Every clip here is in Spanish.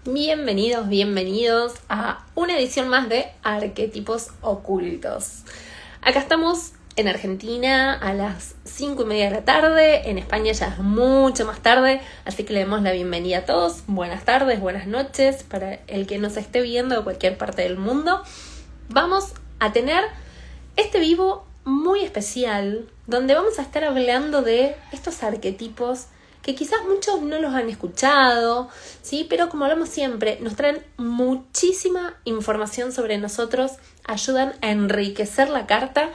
Bienvenidos, bienvenidos a una edición más de Arquetipos Ocultos. Acá estamos en Argentina a las 5:30 de la tarde, en España ya es mucho más tarde, así que le damos la bienvenida a todos. Buenas tardes, buenas noches para el que nos esté viendo de cualquier parte del mundo. Vamos a tener este vivo muy especial, donde vamos a estar hablando de estos arquetipos que quizás muchos no los han escuchado, ¿sí? Pero como hablamos siempre, nos traen muchísima información sobre nosotros, ayudan a enriquecer la carta.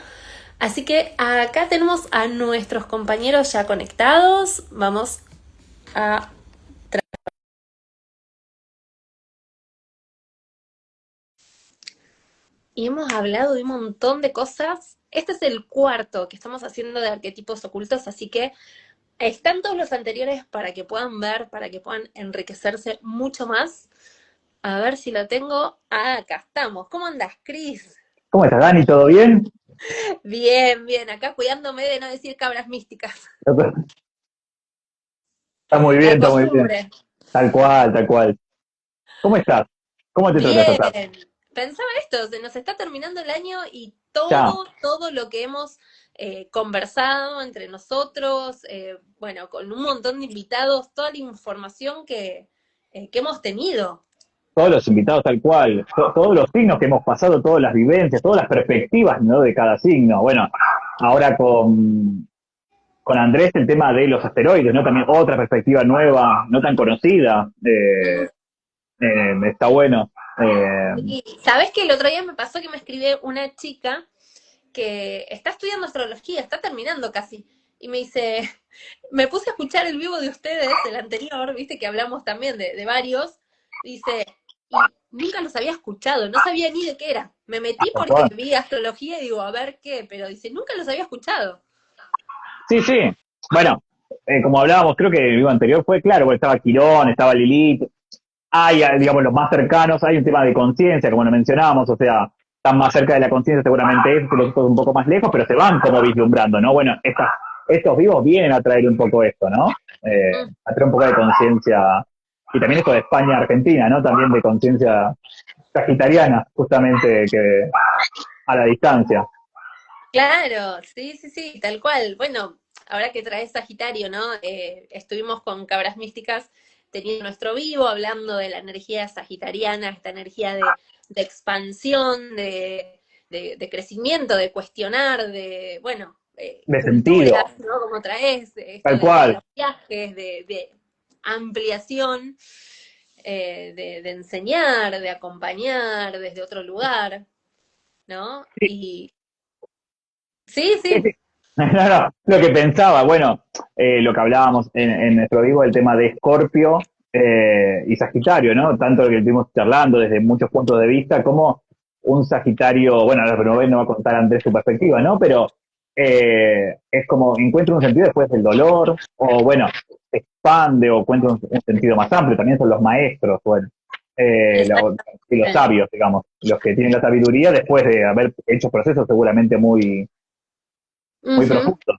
Así que acá tenemos a nuestros compañeros ya conectados. Vamos a... Y hemos hablado de un montón de cosas. Este es el cuarto que estamos haciendo de arquetipos ocultos, así que están todos los anteriores para que puedan ver, para que puedan enriquecerse mucho más. A ver si lo tengo. Ah, acá estamos. ¿Cómo andas, Cris? ¿Cómo estás, Dani? ¿Todo bien? Bien, bien. Acá cuidándome de no decir cabras místicas. Está muy bien, La está muy bien. costumbre. Tal cual, tal cual. ¿Cómo estás? ¿Cómo te trata esta tarde? Bien. Pensaba esto, se nos está terminando el año y Ya, todo lo que hemos conversado entre nosotros, bueno, con un montón de invitados, toda la información que hemos tenido. todos los invitados tal cual, todos los signos que hemos pasado, todas las vivencias, todas las perspectivas, ¿no? De cada signo. Bueno, ahora con Andrés el tema de los asteroides, ¿no? También otra perspectiva nueva, no tan conocida. Está bueno. Y sabes que el otro día me pasó que me escribió una chica que está estudiando astrología, está terminando casi, y me dice, me puse a escuchar el vivo de ustedes, el anterior, viste que hablamos también de varios, dice, y nunca los había escuchado, no sabía ni de qué era. Me metí Tal porque cual. vi astrología y digo, a ver qué, pero dice, nunca los había escuchado. Sí, sí. Bueno, como hablábamos, creo que el vivo anterior fue claro, porque estaba Quirón, estaba Lilith. Hay, digamos, los más cercanos, hay un tema de conciencia, como lo mencionábamos, o sea, están más cerca de la conciencia seguramente eso, los otros un poco más lejos, pero se van como vislumbrando, ¿no? Bueno, estos vivos vienen a traer un poco esto, ¿no? Mm, A traer un poco de conciencia, y también esto de España-Argentina, ¿no? También de conciencia sagitariana, justamente, que a la distancia. claro, sí, sí, sí, tal cual. Bueno, ahora que traes Sagitario, ¿no? Estuvimos con Cabras Místicas teniendo nuestro vivo, hablando de la energía sagitariana, esta energía de expansión, de crecimiento, de cuestionar, de, bueno, De culturas, sentido, ¿no? Como traes esto tal de cual. los viajes, de ampliación, de enseñar, de acompañar desde otro lugar, ¿no? Sí, Y sí, sí, sí. sí. No, no, lo que pensaba, bueno, lo que hablábamos en nuestro vivo, el tema de Escorpio y Sagitario, ¿no? Tanto lo que estuvimos charlando desde muchos puntos de vista, como un Sagitario, bueno, ahora no va a contar Andrés su perspectiva, ¿no? Pero es como encuentra un sentido después del dolor, o bueno, se expande o encuentra un sentido más amplio, también son los maestros, bueno, y los Exactamente. sabios, digamos, los que tienen la sabiduría después de haber hecho procesos seguramente muy Ujú. profundos.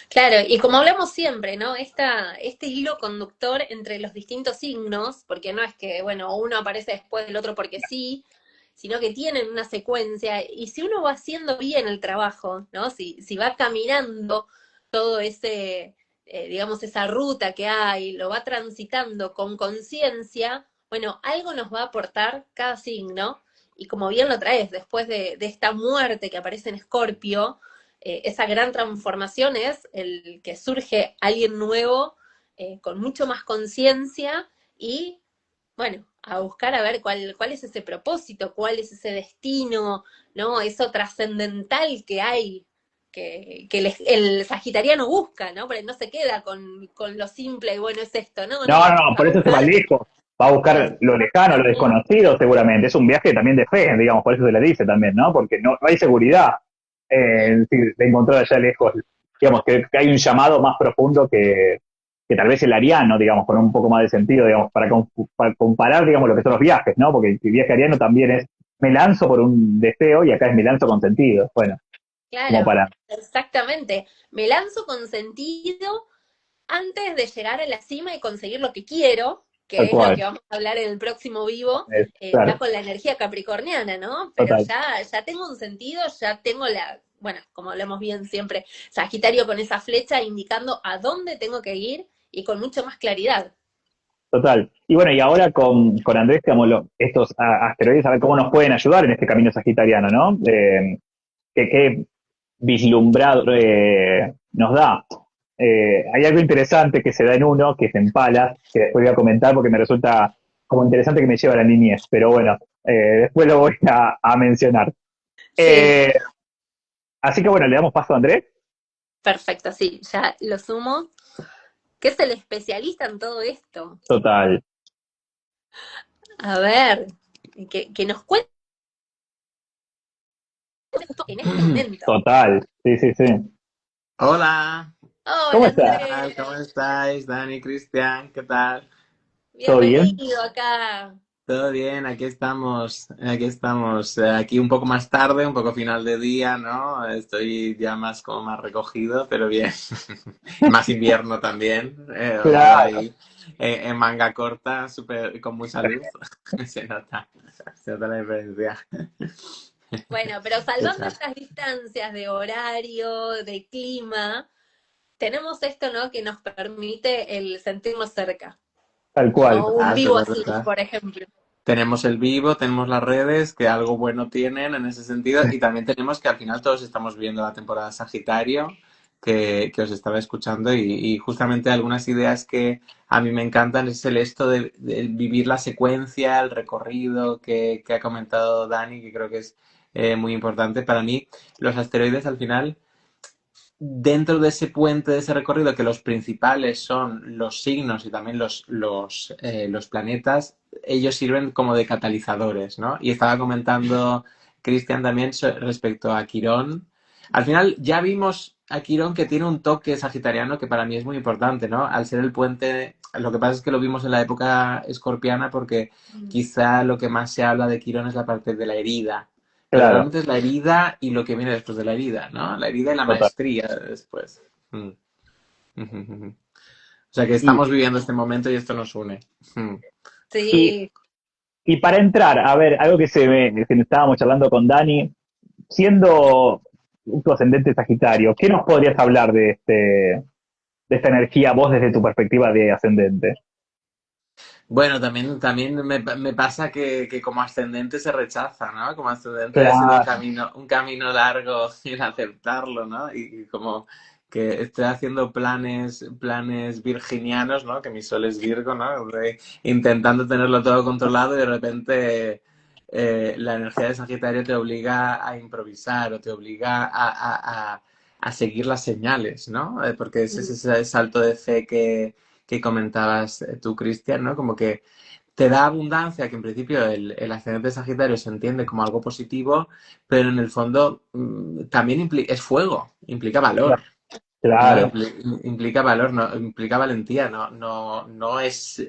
Claro, y como hablamos siempre, ¿no? Este hilo conductor entre los distintos signos, porque no es que, bueno, uno aparece después del otro porque sí, sino que tienen una secuencia, y si uno va haciendo bien el trabajo, ¿no? Si va caminando todo ese, digamos, esa ruta que hay, lo va transitando con conciencia, bueno, algo nos va a aportar cada signo, y como bien lo traes, después de esta muerte que aparece en Escorpio, esa gran transformación es el que surge alguien nuevo, con mucho más conciencia y, bueno, a buscar a ver cuál es ese propósito, cuál es ese destino, ¿no? Eso trascendental que hay, que el sagitariano busca, ¿no? Porque no se queda con lo simple y bueno, es esto, no, No, no, no, no, va a por eso se va buscar lejos. Va a buscar lo lejano, lo mm, desconocido, seguramente. Es un viaje también de fe, digamos, por eso se le dice también, ¿no? Porque no hay seguridad de encontrar allá lejos. Digamos, que hay un llamado más profundo que tal vez el ariano, digamos, con un poco más de sentido, digamos, para comparar, digamos, lo que son los viajes, ¿no? Porque el viaje ariano también es, me lanzo por un deseo y acá es me lanzo con sentido. Bueno, como claro, para, exactamente. Me lanzo con sentido antes de llegar a la cima y conseguir lo que quiero, tal que es lo cual. que vamos a hablar en el próximo vivo, ya Claro, con la energía capricorniana, ¿no? Pero total, ya tengo un sentido, ya tengo bueno, como hablamos bien siempre, Sagitario con esa flecha indicando a dónde tengo que ir y con mucho más claridad. total. Y bueno, y ahora con Andrés, digamos, estos asteroides, a ver cómo nos pueden ayudar en este camino sagitariano, ¿no? Qué vislumbrado nos da. Hay algo interesante que se da en uno, que es en Palas, que después voy a comentar porque me resulta como interesante que me lleva a la niñez, pero bueno, después lo voy a mencionar. Sí, Eh, Así que bueno, le damos paso a Andrés. perfecto, sí, ya lo sumo. ¿Qué es el especialista en todo esto? Total. A ver, que nos cuente en este momento. Total. Sí, sí, sí. Hola, ¿Cómo Hola ¿qué estás? tal? ¿Cómo Andrés, estáis? Dani, Cristian, ¿qué tal? ¿Todo bien? bienvenido acá. Todo bien, aquí estamos, aquí estamos. Aquí un poco más tarde, un poco final de día, ¿no? Estoy ya más como más recogido, pero bien. Más invierno también. Yo Claro. ahí en manga corta, súper con mucha luz. Se nota la diferencia. Bueno, pero ¿Qué salvando tal? estas distancias de horario, de clima, tenemos esto, ¿no? Que nos permite el sentirnos cerca, Tal cual. como un Ah, vivo total, así, total. por ejemplo. Tenemos el vivo, tenemos las redes, que algo bueno tienen en ese sentido, y también tenemos que al final todos estamos viendo la temporada Sagitario, que os estaba escuchando, y justamente algunas ideas que a mí me encantan es el esto de vivir la secuencia, el recorrido que ha comentado Dani, que creo que es muy importante. Para mí, los asteroides al final dentro de ese puente, de ese recorrido, que los principales son los signos y también los planetas, ellos sirven como de catalizadores, ¿no? Y estaba comentando Cristian también respecto a Quirón. Al final ya vimos a Quirón que tiene un toque sagitariano que para mí es muy importante, ¿no? Al ser el puente, lo que pasa es que lo vimos en la época escorpiana porque quizá lo que más se habla de Quirón es la parte de la herida, pero Claro. realmente es la herida y lo que viene después de la herida, ¿no? La herida y la Total. maestría después. Mm. O sea que Y, estamos viviendo este momento y esto nos une. Mm. y, Sí, y para entrar, a ver, algo que estábamos charlando con Dani, siendo tu ascendente Sagitario, ¿qué nos podrías hablar de esta energía vos desde tu perspectiva de ascendente? Bueno, también me pasa que como ascendente se rechaza, ¿no? Como ascendente ha sido Claro, un camino largo el aceptarlo, ¿no? Y como que estoy haciendo planes virginianos, ¿no? Que mi sol es Virgo, ¿no? Intentando tenerlo todo controlado y de repente la energía de Sagitario te obliga a improvisar o te obliga a seguir las señales, ¿no? Porque ese es ese salto de fe que comentabas tú, Cristian, ¿no? Como que te da abundancia, que en principio el ascendente Sagitario se entiende como algo positivo, pero en el fondo también es fuego, implica valor, ¿no? claro, Implica valor, no, implica valentía, no es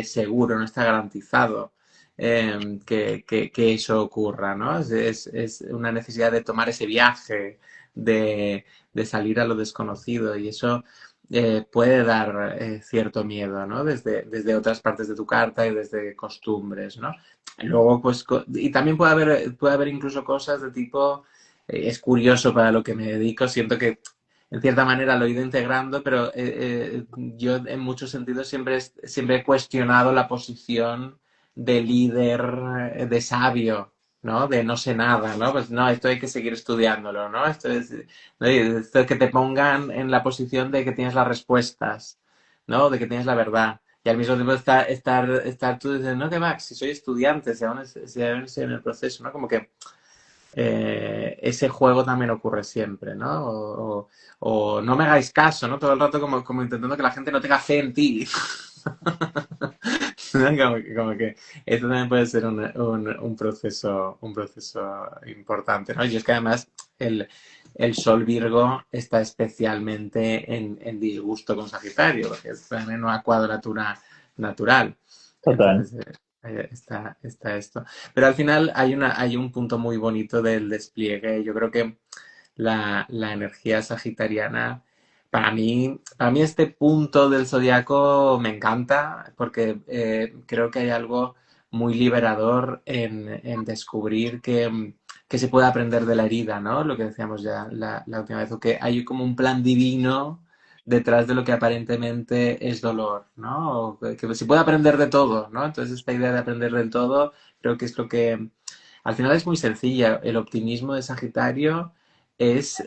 seguro, no está garantizado que eso ocurra, ¿no? Es una necesidad de tomar ese viaje, de salir a lo desconocido y eso puede dar cierto miedo, ¿no? Desde otras partes de tu carta y desde costumbres, ¿no? Luego, pues, y también puede haber incluso cosas de tipo, es curioso para lo que me dedico, siento que en cierta manera lo he ido integrando, pero yo en muchos sentidos siempre he cuestionado la posición de líder, de sabio, ¿no? De no sé nada, ¿no? Pues no, esto hay que seguir estudiándolo, ¿no? Esto es que te pongan en la posición de que tienes las respuestas, ¿no? De que tienes la verdad. Y al mismo tiempo estar tú diciendo, no, que Max, si soy estudiante, si aún estoy en el proceso, ¿no? Como que ese juego también ocurre siempre, ¿no? O no me hagáis caso, ¿no? Todo el rato como intentando que la gente no tenga fe en ti. Como que esto también puede ser un proceso importante, ¿no? Y es que además el, el Sol Virgo está especialmente en disgusto con Sagitario, porque es también una cuadratura natural. total. Entonces está esto. Pero al final hay un punto muy bonito del despliegue. Yo creo que la energía sagitariana Para mí este punto del zodiaco me encanta porque creo que hay algo muy liberador en descubrir que se puede aprender de la herida, ¿no? Lo que decíamos ya la última vez, o que hay como un plan divino detrás de lo que aparentemente es dolor, ¿no? O que se puede aprender de todo, ¿no? Entonces esta idea de aprender del todo creo que es lo que al final es muy sencilla. El optimismo de Sagitario es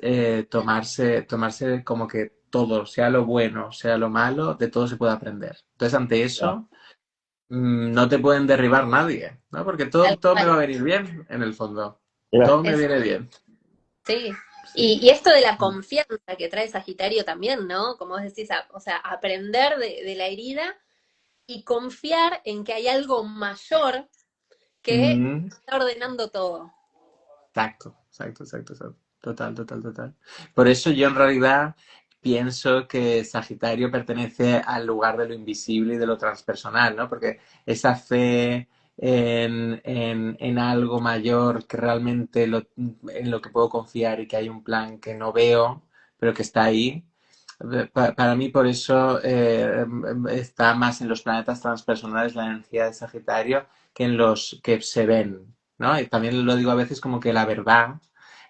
tomarse como que todo, sea lo bueno, sea lo malo, de todo se puede aprender. Entonces, ante Claro. eso, no te pueden derribar nadie, ¿no? Porque todo, Tal todo me va cual. a venir bien, en el fondo. Claro. Todo me viene bien. Sí. Sí. Y esto de la confianza que trae Sagitario también, ¿no? Como vos decís, o sea, aprender de la herida y confiar en que hay algo mayor que Mm, está ordenando todo. exacto, exacto, exacto, exacto. Total, total, total. Por eso yo en realidad pienso que Sagitario pertenece al lugar de lo invisible y de lo transpersonal, ¿no? Porque esa fe en algo mayor que realmente en lo que puedo confiar y que hay un plan que no veo, pero que está ahí. Para mí, por eso está más en los planetas transpersonales la energía de Sagitario que en los que se ven, ¿no? Y también lo digo a veces como que la verdad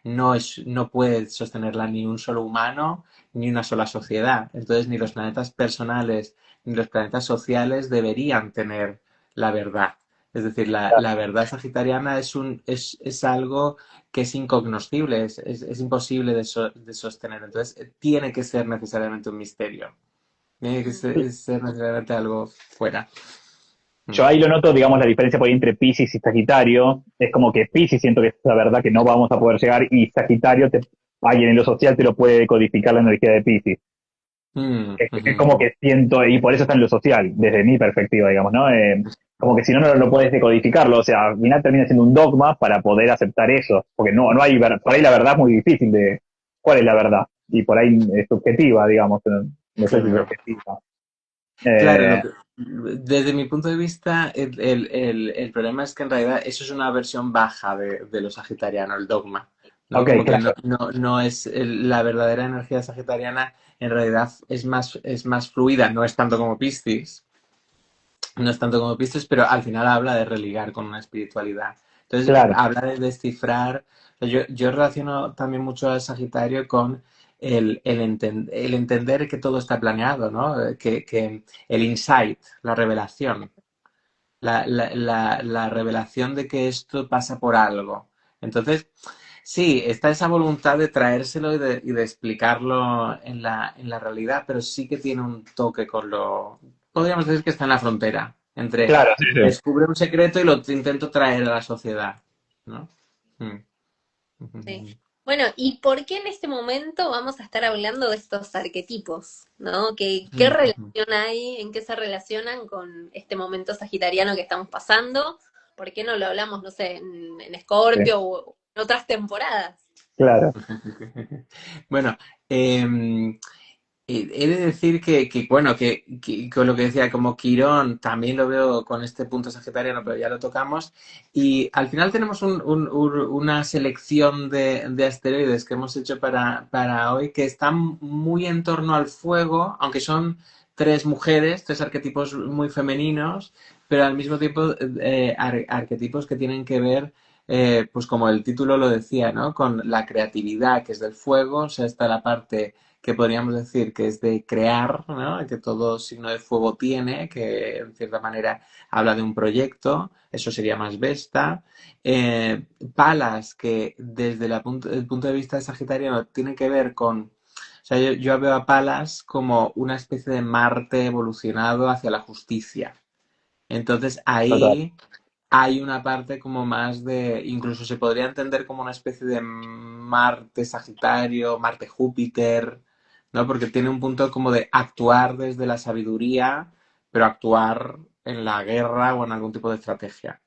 no puede sostenerla ni un solo humano ni una sola sociedad. Entonces, ni los planetas personales ni los planetas sociales deberían tener la verdad. Es decir, la verdad sagitariana es algo que es incognoscible, es imposible de sostener. Entonces, tiene que ser necesariamente un misterio. Tiene que Mm. ser necesariamente algo fuera. Yo Mm. ahí lo noto, digamos, la diferencia por ahí entre Piscis y Sagitario. Es como que Piscis siento que es la verdad que no vamos a poder llegar y Sagitario, alguien en lo social te lo puede decodificar la energía de Piscis. Mm, Es como ujú. que siento, y por eso está en lo social, desde mi perspectiva, digamos, ¿no? Como que si no, no puedes decodificarlo, o sea, al final termina siendo un dogma para poder aceptar eso, porque no hay, por ahí la verdad es muy difícil de, ¿cuál es la verdad? Y por ahí es subjetiva, digamos, no sé si es Claro. objetiva. Claro, Eh, desde mi punto de vista, el problema es que en realidad eso es una versión baja de lo sagitariano, el dogma, ¿no? ok, Como que claro, no es la verdadera energía sagitariana, en realidad es más fluida, no es tanto como Piscis, no es tanto como Piscis, pero al final habla de religar con una espiritualidad. Entonces, claro, habla de descifrar. Yo relaciono también mucho al Sagitario con el entender que todo está planeado, ¿no? Que el insight, la revelación, la revelación de que esto pasa por algo. Entonces, sí, está esa voluntad de traérselo y de explicarlo en la realidad, pero sí que tiene un toque con lo... Podríamos decir que está en la frontera entre claro, sí, sí. descubre un secreto y lo intento traer a la sociedad, ¿no? Mm. Sí. Bueno, ¿y por qué en este momento vamos a estar hablando de estos arquetipos? ¿No? ¿Qué relación hay? ¿En qué se relacionan con este momento sagitariano que estamos pasando? ¿Por qué no lo hablamos, no sé, en Sí, Escorpio o en otras temporadas? claro. Bueno, em, he de decir bueno, que con lo que decía, como Quirón, también lo veo con este punto sagitariano, pero ya lo tocamos. Y al final tenemos una selección de asteroides que hemos hecho para hoy que están muy en torno al fuego, aunque son tres mujeres, tres arquetipos muy femeninos, pero al mismo tiempo arquetipos que tienen que ver, pues como el título lo decía, ¿no? Con la creatividad, que es del fuego, o sea, está la parte que podríamos decir que es de crear, ¿no? Que todo signo de fuego tiene, que en cierta manera habla de un proyecto, eso sería más Vesta. Palas, que desde el punto de vista de Sagitario tiene que ver con, o sea, yo veo a Palas como una especie de Marte evolucionado hacia la justicia. Entonces Total. ahí hay una parte como más de, incluso se podría entender como una especie de Marte Sagitario, Marte Júpiter, ¿no? Porque tiene un punto como de actuar desde la sabiduría, pero actuar en la guerra o en algún tipo de estrategia,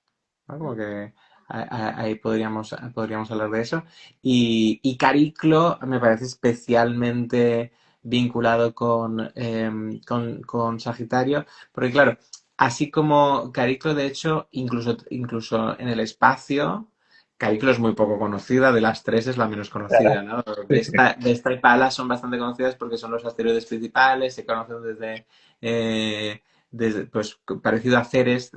¿no? Como que ahí podríamos hablar de eso. Y Cariclo me parece especialmente vinculado con Sagitario, porque claro, así como Cariclo, de hecho, incluso en el espacio, Cariclo es muy poco conocida, de las tres es la menos conocida, ¿no? Sí, sí. Vesta y Palas son bastante conocidas porque son los asteroides principales, se conocen pues parecido a Ceres.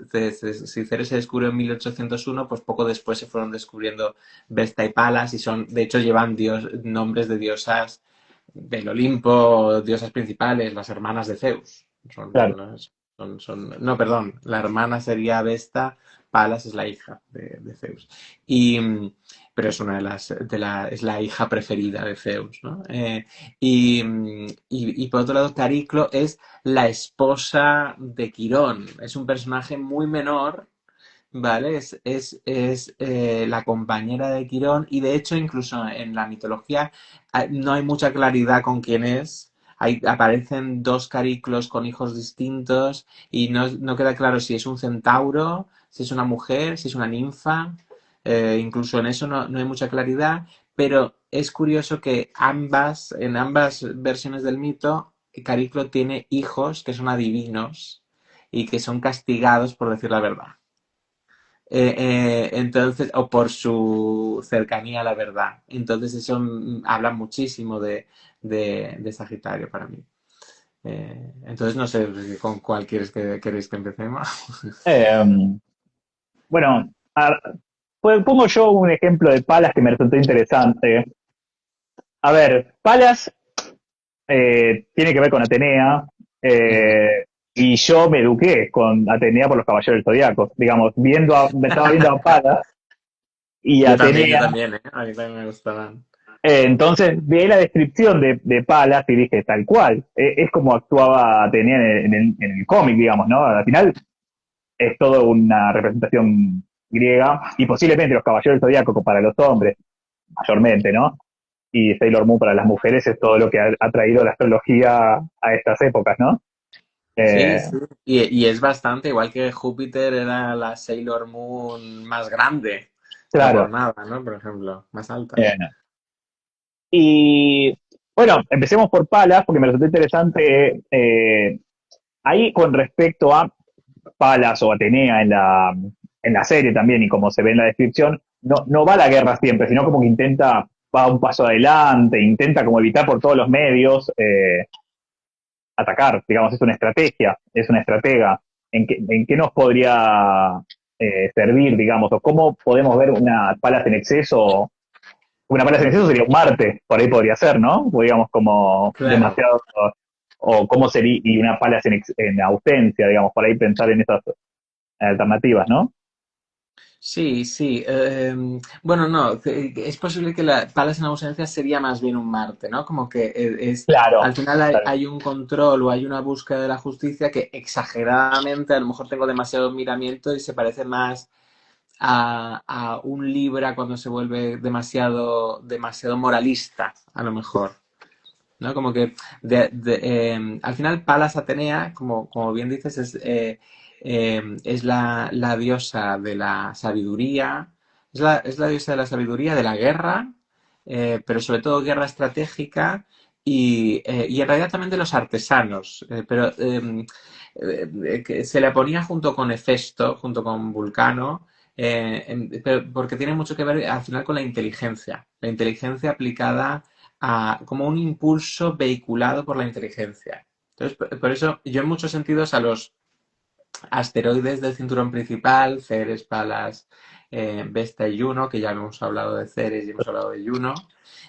Si Ceres se descubrió en 1801, pues poco después se fueron descubriendo Vesta y Palas y de hecho llevan nombres de diosas del Olimpo, diosas principales, las hermanas de Zeus. Claro. No, perdón, la hermana sería Vesta, Palas es la hija de Zeus. Y, pero es una es la hija preferida de Zeus, ¿no? Y por otro lado, Cariclo es la esposa de Quirón. Es un personaje muy menor, ¿vale? Es la compañera de Quirón y de hecho incluso en la mitología no hay mucha claridad con quién es. Aparecen dos Cariclos con hijos distintos y no queda claro si es un centauro, si es una mujer, si es una ninfa. Incluso en eso no hay mucha claridad, pero es curioso que en ambas versiones del mito, Cariclo tiene hijos que son adivinos y que son castigados por decir la verdad. Entonces, o por su cercanía a la verdad. Entonces, eso habla muchísimo de Sagitario para mí. Entonces, no sé con cuál queréis que empecemos. Eh, bueno, pues pongo yo un ejemplo de Palas que me resultó interesante. A ver, Palas tiene que ver con Atenea, eh, y yo me eduqué con Atenea por los Caballeros del Zodiaco. Digamos, me estaba viendo a Palas y Yo Atenea. también, ¿eh? A mí también me gustaban. Entonces vi la descripción de Palas y dije, tal cual, es como actuaba Atenea en el cómic, digamos, ¿no? Al final es toda una representación griega y posiblemente los Caballeros del Zodiaco para los hombres, mayormente, ¿no? Y Sailor Moon para las mujeres es todo lo que ha traído la astrología a estas épocas, ¿no? Sí, Eh, sí. Y es bastante, igual que Júpiter era la Sailor Moon más grande. No por claro. nada, ¿no? Por ejemplo, más alta. Eh, y bueno, empecemos por Palas, porque me resultó interesante. Ahí con respecto a Palas o Atenea en la serie también, y como se ve en la descripción, no va a la guerra siempre, sino como que va un paso adelante, intenta como evitar por todos los medios atacar, digamos, es una estrategia, es una estratega. ¿En qué nos podría servir, digamos, o cómo podemos ver una Palas en exceso? Una Palas en exceso sería un Marte, por ahí podría ser, ¿no? O digamos, como Claro. demasiado, o cómo sería, y una Palas en ausencia, digamos, por ahí pensar en esas alternativas, ¿no? Sí, sí. Bueno, no, es posible que Palas en ausencia sería más bien un Marte, ¿no? Como que Claro, al final claro, hay un control o hay una búsqueda de la justicia que exageradamente, a lo mejor tengo demasiado miramiento y se parece más a un Libra cuando se vuelve demasiado moralista, a lo mejor. ¿No? Como que al final Palas Atenea, como bien dices, es la diosa de la sabiduría, es la diosa de la sabiduría, de la guerra, pero sobre todo guerra estratégica y en realidad también de los artesanos, pero que se le ponía junto con Hefesto, junto con Vulcano, porque tiene mucho que ver al final con la inteligencia aplicada como un impulso vehiculado por la inteligencia. Entonces, por eso yo en muchos sentidos a los asteroides del cinturón principal, Ceres, Palas, Vesta y Juno, que ya hemos hablado de Ceres y hemos hablado de Juno,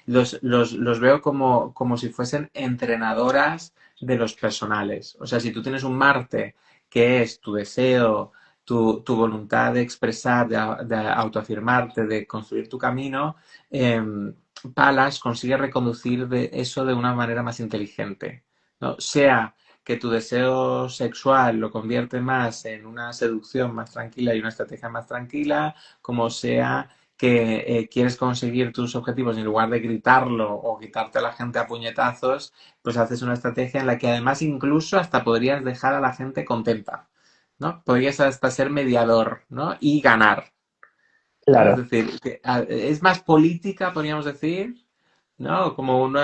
los veo como si fuesen entrenadoras de los personales. O sea, si tú tienes un Marte que es tu deseo, tu voluntad de expresar, de autoafirmarte, de construir tu camino, eh, Palas consigue reconducir eso de una manera más inteligente, ¿no? Sea que tu deseo sexual lo convierte más en una seducción más tranquila y una estrategia más tranquila, como sea que quieres conseguir tus objetivos y en lugar de gritarlo o quitarte a la gente a puñetazos, pues haces una estrategia en la que además incluso hasta podrías dejar a la gente contenta, ¿no? Podrías hasta ser mediador, ¿no? Y ganar, ¿no? Es claro. decir, es más política, podríamos decir, ¿no? Como un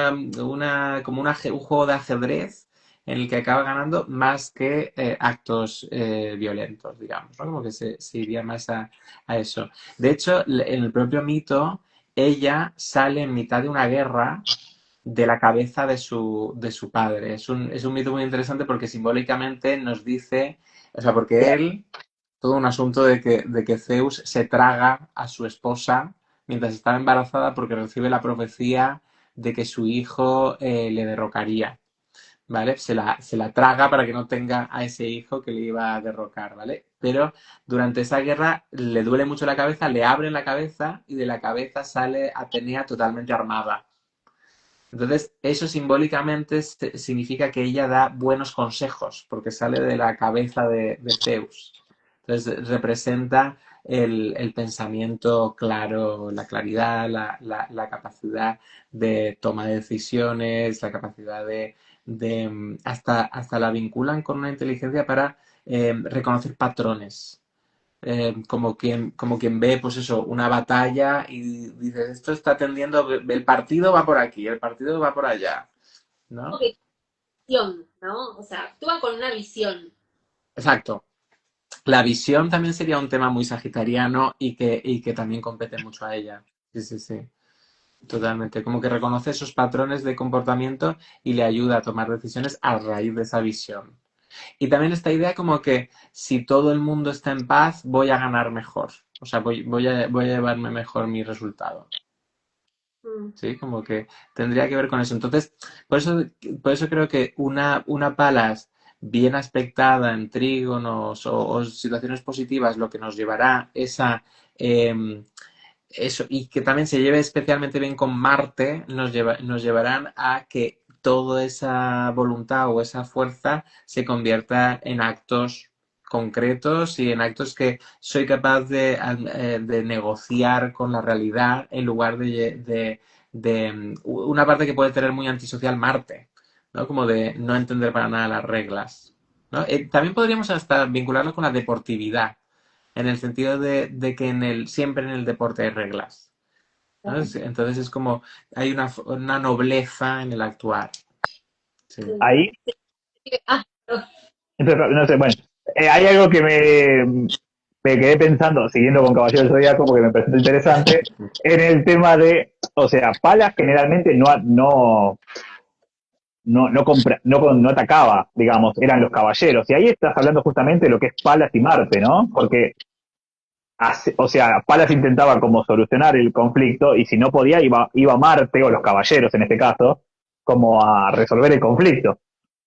juego de ajedrez en el que acaba ganando más que actos violentos, digamos, ¿no? Como que se iría más a eso. De hecho, en el propio mito, ella sale en mitad de una guerra de la cabeza de su padre. Es un mito muy interesante porque simbólicamente nos dice, o sea, porque él, todo un asunto de que Zeus se traga a su esposa mientras estaba embarazada porque recibe la profecía de que su hijo le derrocaría. ¿Vale? Se la traga para que no tenga a ese hijo que le iba a derrocar, ¿vale? Pero durante esa guerra le duele mucho la cabeza, le abren la cabeza y de la cabeza sale Atenea totalmente armada. Entonces, eso simbólicamente significa que ella da buenos consejos, porque sale de la cabeza de Zeus. Entonces, representa el pensamiento claro, la claridad, la capacidad de toma de decisiones, la capacidad hasta la vinculan con una inteligencia para reconocer patrones como quien ve, pues eso, una batalla y dice, esto está tendiendo, el partido va por aquí, el partido va por allá, ¿no? Que visión, ¿no? O sea, actúa con una visión. Exacto. La visión también sería un tema muy sagitariano y que también compete mucho a ella. Sí, sí, sí. Totalmente. Como que reconoce esos patrones de comportamiento y le ayuda a tomar decisiones a raíz de esa visión. Y también esta idea como que si todo el mundo está en paz, voy a ganar mejor. O sea, voy a llevarme mejor mi resultado. Mm. ¿Sí? Como que tendría que ver con eso. Entonces, por eso, por eso creo que una Palas bien aspectada en trígonos o situaciones positivas, lo que nos llevará eh, eso, y que también se lleve especialmente bien con Marte, nos llevarán a que toda esa voluntad o esa fuerza se convierta en actos concretos y en actos que soy capaz de negociar con la realidad en lugar de una parte que puede tener muy antisocial Marte, ¿no? Como de no entender para nada las reglas, ¿no? También podríamos hasta vincularlo con la deportividad en el sentido de que siempre en el deporte hay reglas, ¿no? Entonces es como hay una nobleza en el actuar. Sí. Ahí, Ah, no. no sé, bueno, hay algo que me quedé pensando, siguiendo con Caballero del Zodíaco, porque me pareció interesante, en el tema de, o sea, Palas generalmente no atacaba, digamos, eran los caballeros. Y ahí estás hablando justamente de lo que es Palas y Marte, ¿no? Porque, o sea, Palas intentaba como solucionar el conflicto y si no podía, iba Marte, o los caballeros en este caso, como a resolver el conflicto.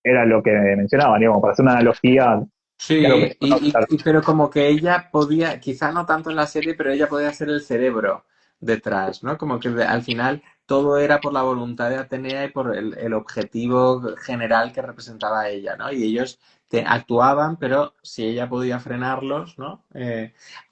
Era lo que mencionaba, digamos, para hacer una analogía de algo que Sí, se conoce. pero como que ella podía, quizá no tanto en la serie, pero ella podía ser el cerebro detrás, ¿no? Como que al final todo era por la voluntad de Atenea y por el objetivo general que representaba ella, ¿no? Y ellos actuaban, pero si ella podía frenarlos, ¿no?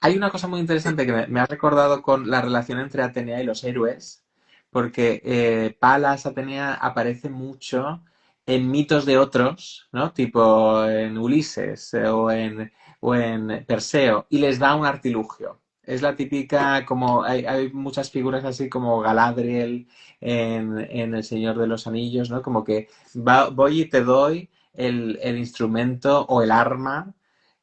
Hay una cosa muy interesante que me ha recordado con la relación entre Atenea y los héroes, porque Palas Atenea aparece mucho en mitos de otros, ¿no? Tipo en Ulises o en Perseo, y les da un artilugio. Es la típica, como hay muchas figuras así como Galadriel en El Señor de los Anillos, ¿no? Como que voy y te doy el instrumento o el arma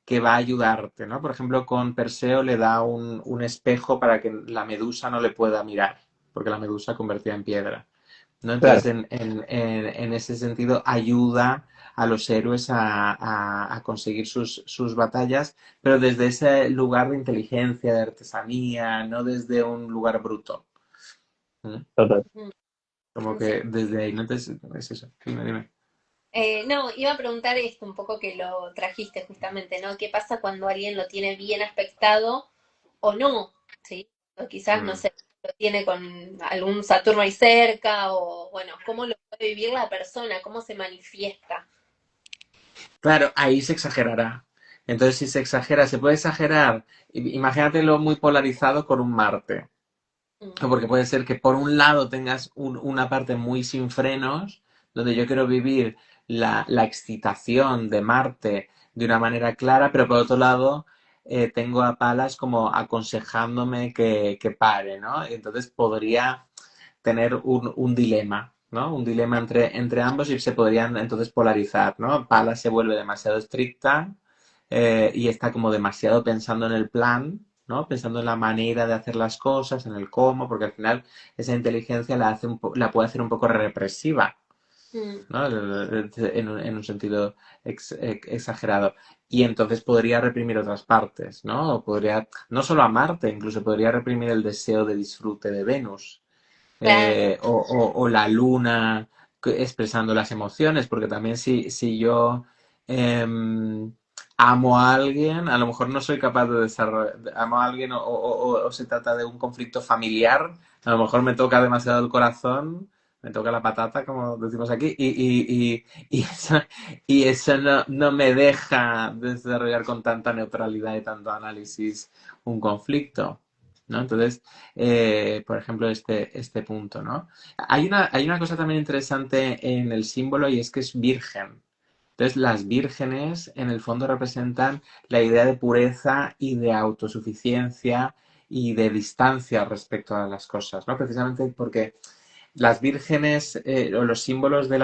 que va a ayudarte, ¿no? Por ejemplo, con Perseo le da un espejo para que la medusa no le pueda mirar, porque la medusa convertía en piedra, ¿no? Claro, Entonces, en ese sentido, ayuda a los héroes a conseguir sus batallas, pero desde ese lugar de inteligencia, de artesanía, no desde un lugar bruto. ¿Mm? total. Mm, Como no sé. que desde ahí, ¿no? Entonces, es eso. Dime, dime. No, iba a preguntar esto un poco que lo trajiste justamente, ¿no? ¿Qué pasa cuando alguien lo tiene bien aspectado o no? ¿Sí? O quizás, no Mm. sé, lo tiene con algún Saturno ahí cerca o, bueno, ¿cómo lo puede vivir la persona? ¿Cómo se manifiesta? Claro, ahí se exagerará. Entonces, si se exagera, se puede exagerar. Imagínatelo muy polarizado con un Marte. Mm, Porque puede ser que por un lado tengas una parte muy sin frenos, donde yo quiero vivir la excitación de Marte de una manera clara, pero por otro lado tengo a Palas como aconsejándome que pare, ¿no? Entonces podría tener un dilema, ¿no? Un dilema entre ambos y se podrían entonces polarizar, ¿no? Palas se vuelve demasiado estricta y está como demasiado pensando en el plan, ¿no? Pensando en la manera de hacer las cosas, en el cómo, porque al final esa inteligencia la puede hacer un poco represiva, Mm, ¿no? En un sentido exagerado. Y entonces podría reprimir otras partes, ¿no? O podría, no solo a Marte, incluso podría reprimir el deseo de disfrute de Venus, claro, o la luna expresando las emociones, porque también si yo em, amo a alguien, a lo mejor no soy capaz de desarrollar, amo a alguien o se trata de un conflicto familiar, a lo mejor me toca demasiado el corazón, me toca la patata, como decimos aquí, y eso no me deja desarrollar con tanta neutralidad y tanto análisis un conflicto. ¿No? Entonces, por ejemplo, este punto, ¿no? Hay una cosa también interesante en el símbolo y es que es virgen. Entonces, las vírgenes en el fondo representan la idea de pureza y de autosuficiencia y de distancia respecto a las cosas, ¿no? Precisamente porque las vírgenes o los símbolos de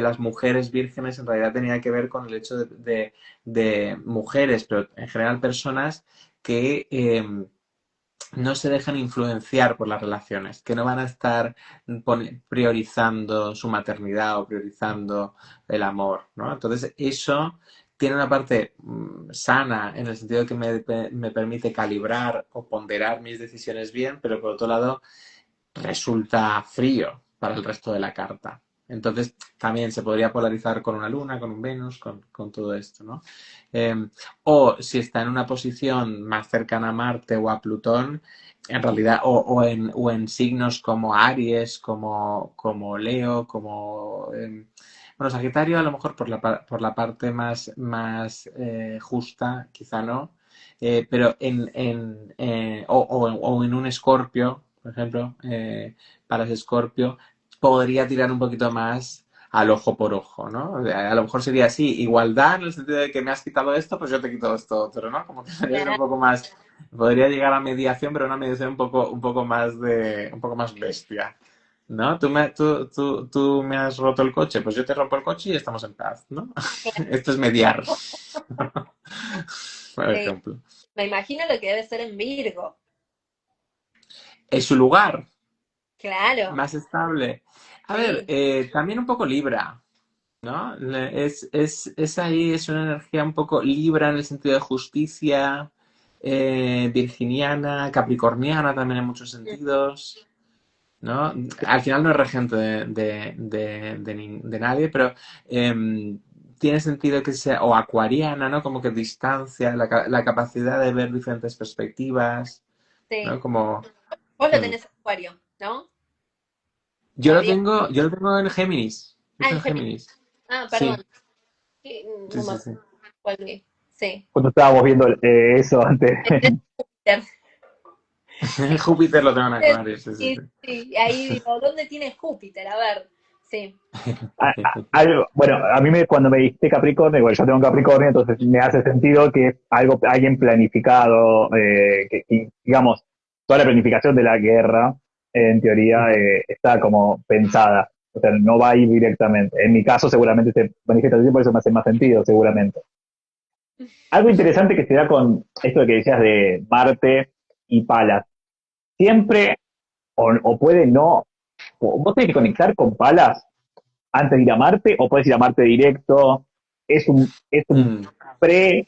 las mujeres vírgenes en realidad tenían que ver con el hecho de mujeres, pero en general personas que no se dejan influenciar por las relaciones, que no van a estar priorizando su maternidad o priorizando el amor, ¿no? Entonces, eso tiene una parte sana en el sentido de que me permite calibrar o ponderar mis decisiones bien, pero por otro lado resulta frío para el resto de la carta. Entonces, también se podría polarizar con una luna, con un Venus, con todo esto, ¿no? Eh, o si está en una posición más cercana a Marte o a Plutón, en realidad, o en signos como Aries, como Leo, bueno, Sagitario a lo mejor por la parte más justa, quizá no, pero o en un Escorpio, por ejemplo, para ese Escorpio, podría tirar un poquito más al ojo por ojo, ¿no? O sea, a lo mejor sería así, igualdad en el sentido de que me has quitado esto, pues yo te quito esto otro, ¿no? Como que sería un claro. poco más, podría llegar a mediación, pero una mediación un poco más bestia, ¿no? Tú me has roto el coche, pues yo te rompo el coche y estamos en paz, ¿no? Esto es mediar, por Sí. ejemplo. Me imagino lo que debe ser en Virgo. Es su lugar, Claro. más estable. A ver, Sí. también un poco Libra, ¿no? Es ahí, es una energía un poco Libra en el sentido de justicia, virginiana, capricorniana también en muchos Mm, sentidos, ¿no? Al final no es regente de nadie, pero tiene sentido que sea, o acuariana, ¿no? Como que distancia, la capacidad de ver diferentes perspectivas, ¿no? sí. Como... Vos lo mm. tenés en Acuario, ¿no? Yo lo Todavía. tengo, yo lo tengo en Géminis. Yo Ah, estoy en en Géminis. Géminis. Ah, perdón. Sí, Sí, sí, no me sí, acuerdo sí. cuál vi. Sí. Cuando estábamos viendo eso antes. Júpiter lo tengo en Acuario, sí, sí, Sí, sí. Ahí digo, ¿dónde tiene Júpiter? A ver. Sí. Bueno, a mí cuando me diste Capricornio, igual yo tengo Capricornio, entonces me hace sentido que es algo, alguien planificado, que, digamos, toda la planificación de la guerra, en teoría, está como pensada. O sea, no va a ir directamente. En mi caso, seguramente se manifiesta así, por eso me hace más sentido, seguramente. Algo interesante que se da con esto de que decías de Marte y Palas. Siempre, o puede no, vos tenés que conectar con Palas antes de ir a Marte o puedes ir a Marte directo. Es un Mm, pre,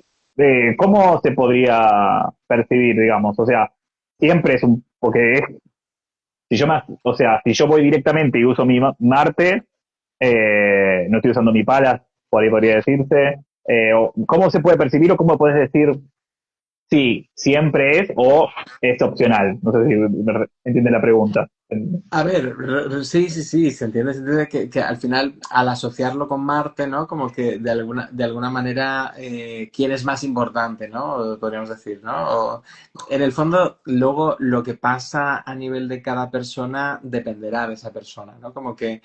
¿cómo se podría percibir, digamos? O sea, siempre es porque si yo o sea, si yo voy directamente y uso mi Marte, no estoy usando mi Palas, por ahí podría decirse. ¿Cómo se puede percibir o cómo puedes decir si siempre es o es opcional? No sé si me entiende la pregunta. A ver, sí, sí, sí, se entiende que al final, al asociarlo con Marte, ¿no? Como que de alguna manera, quién es más importante, ¿no? Podríamos decir, ¿no? En el fondo, luego lo que pasa a nivel de cada persona dependerá de esa persona, ¿no? Como que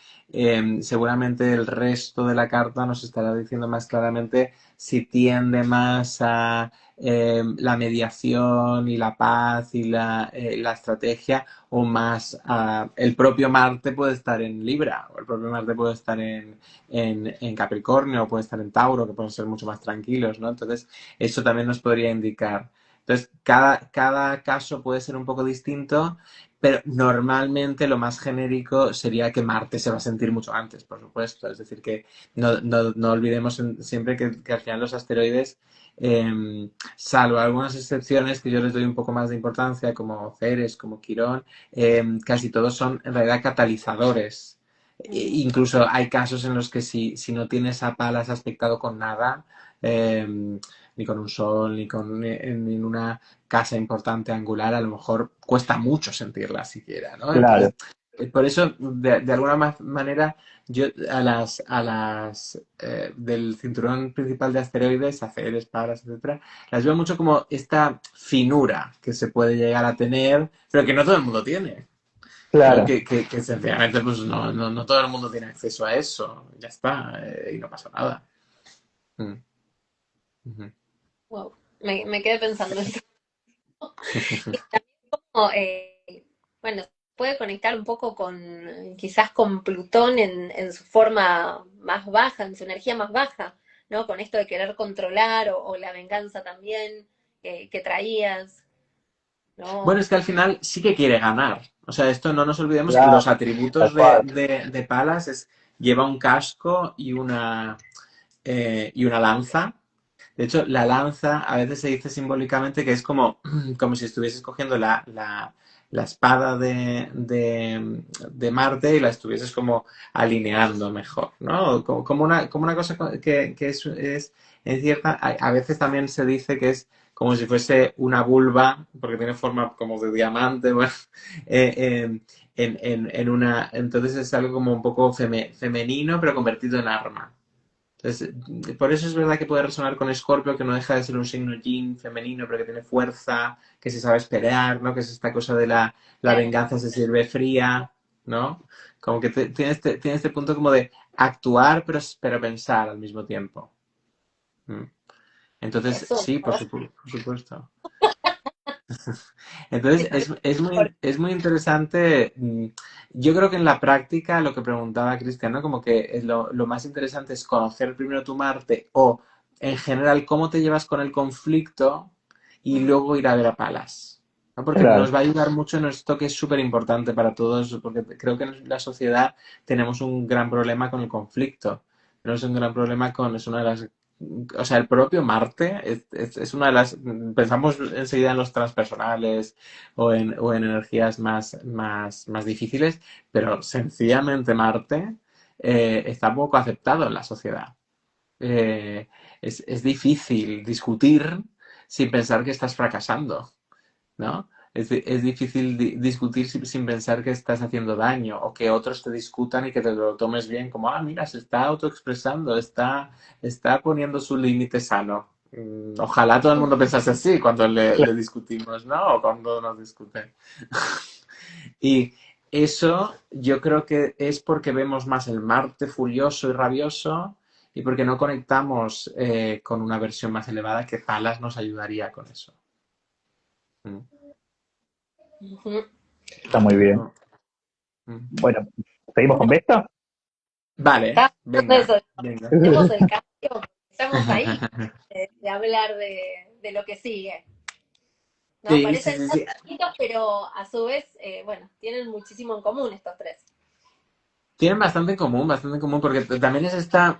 seguramente el resto de la carta nos estará diciendo más claramente si tiende más a la mediación y la paz y la estrategia, o más a... El propio Marte puede estar en Libra, o el propio Marte puede estar en Capricornio, o puede estar en Tauro, que pueden ser mucho más tranquilos, ¿no? Entonces, eso también nos podría indicar. Entonces, cada caso puede ser un poco distinto, pero normalmente lo más genérico sería que Marte se va a sentir mucho antes, por supuesto. Es decir, que no olvidemos siempre que al final los asteroides, salvo algunas excepciones que yo les doy un poco más de importancia, como Ceres, como Quirón, casi todos son en realidad catalizadores. Incluso hay casos en los que si no tienes a Palas aspectado con nada, ni con un sol, ni en una casa importante angular, a lo mejor cuesta mucho sentirla siquiera, ¿no? Claro, Entonces, por eso, de alguna manera, yo a las del cinturón principal de asteroides, Ceres, Palas, etcétera, las veo mucho como esta finura que se puede llegar a tener, pero que no todo el mundo tiene. ¿No? claro. Que sencillamente pues no todo el mundo tiene acceso a eso, ya está, y no pasa nada. Mm, ujú. Wow, me quedé pensando en eso. Y también como, bueno, puede conectar un poco con, quizás con Plutón en su forma más baja, en su energía más baja, ¿no? Con esto de querer controlar o la venganza también que traías, Bueno, ¿no? es que al final sí que quiere ganar. O sea, esto no nos olvidemos que Claro, los tal atributos cual. de Palas lleva un casco y una lanza. De hecho, la lanza a veces se dice simbólicamente que es como si estuvieses cogiendo la espada de Marte y la estuvieses como alineando mejor, ¿no? Como una cosa que es en cierta... A veces también se dice que es como si fuese una vulva, porque tiene forma como de diamante, bueno, eh, en una... Entonces es algo como un poco femenino, pero convertido en arma. Entonces, por eso es verdad que puede resonar con Escorpio, que no deja de ser un signo yin femenino, pero que tiene fuerza, que se sabe esperar, ¿no? Que es esta cosa de la Claro, venganza se sirve fría, ¿no? Como que tiene este punto como de actuar, pero pensar al mismo tiempo. Mm. Entonces, eso, sí, ¿no? por supuesto. Entonces, es muy interesante. Yo creo que en la práctica, lo que preguntaba Cristiano, como que lo más interesante es conocer primero tu Marte o, en general, cómo te llevas con el conflicto y Mm, luego ir a ver a Palas. ¿No? Porque Claro. nos va a ayudar mucho en esto que es súper importante para todos, porque creo que en la sociedad tenemos un gran problema con el conflicto. Tenemos un gran problema es una de las o sea, el propio Marte es una de las... Pensamos enseguida en los transpersonales o en energías más difíciles, pero sencillamente Marte está poco aceptado en la sociedad. Eh, es difícil discutir sin pensar que estás fracasando, ¿no? Es difícil discutir sin pensar que estás haciendo daño o que otros te discutan y que te lo tomes bien como, mira, se está autoexpresando, está poniendo su límite sano. Ojalá todo el mundo pensase así cuando le discutimos, ¿no? O cuando nos discuten. Y eso yo creo que es porque vemos más el Marte furioso y rabioso y porque no conectamos con una versión más elevada que Palas nos ayudaría con eso. Mm. ujú. Está muy bien. Mm. Bueno, ¿seguimos con Vesta? Vale, Estaba pensando venga, eso, venga. hacemos el cambio, porque estamos ahí de hablar de lo que sigue, ¿no? Sí, sí, Parecen sí, tan sí. distintos, pero a su vez, bueno, tienen muchísimo en común estos tres. Tienen bastante en común, porque también es esta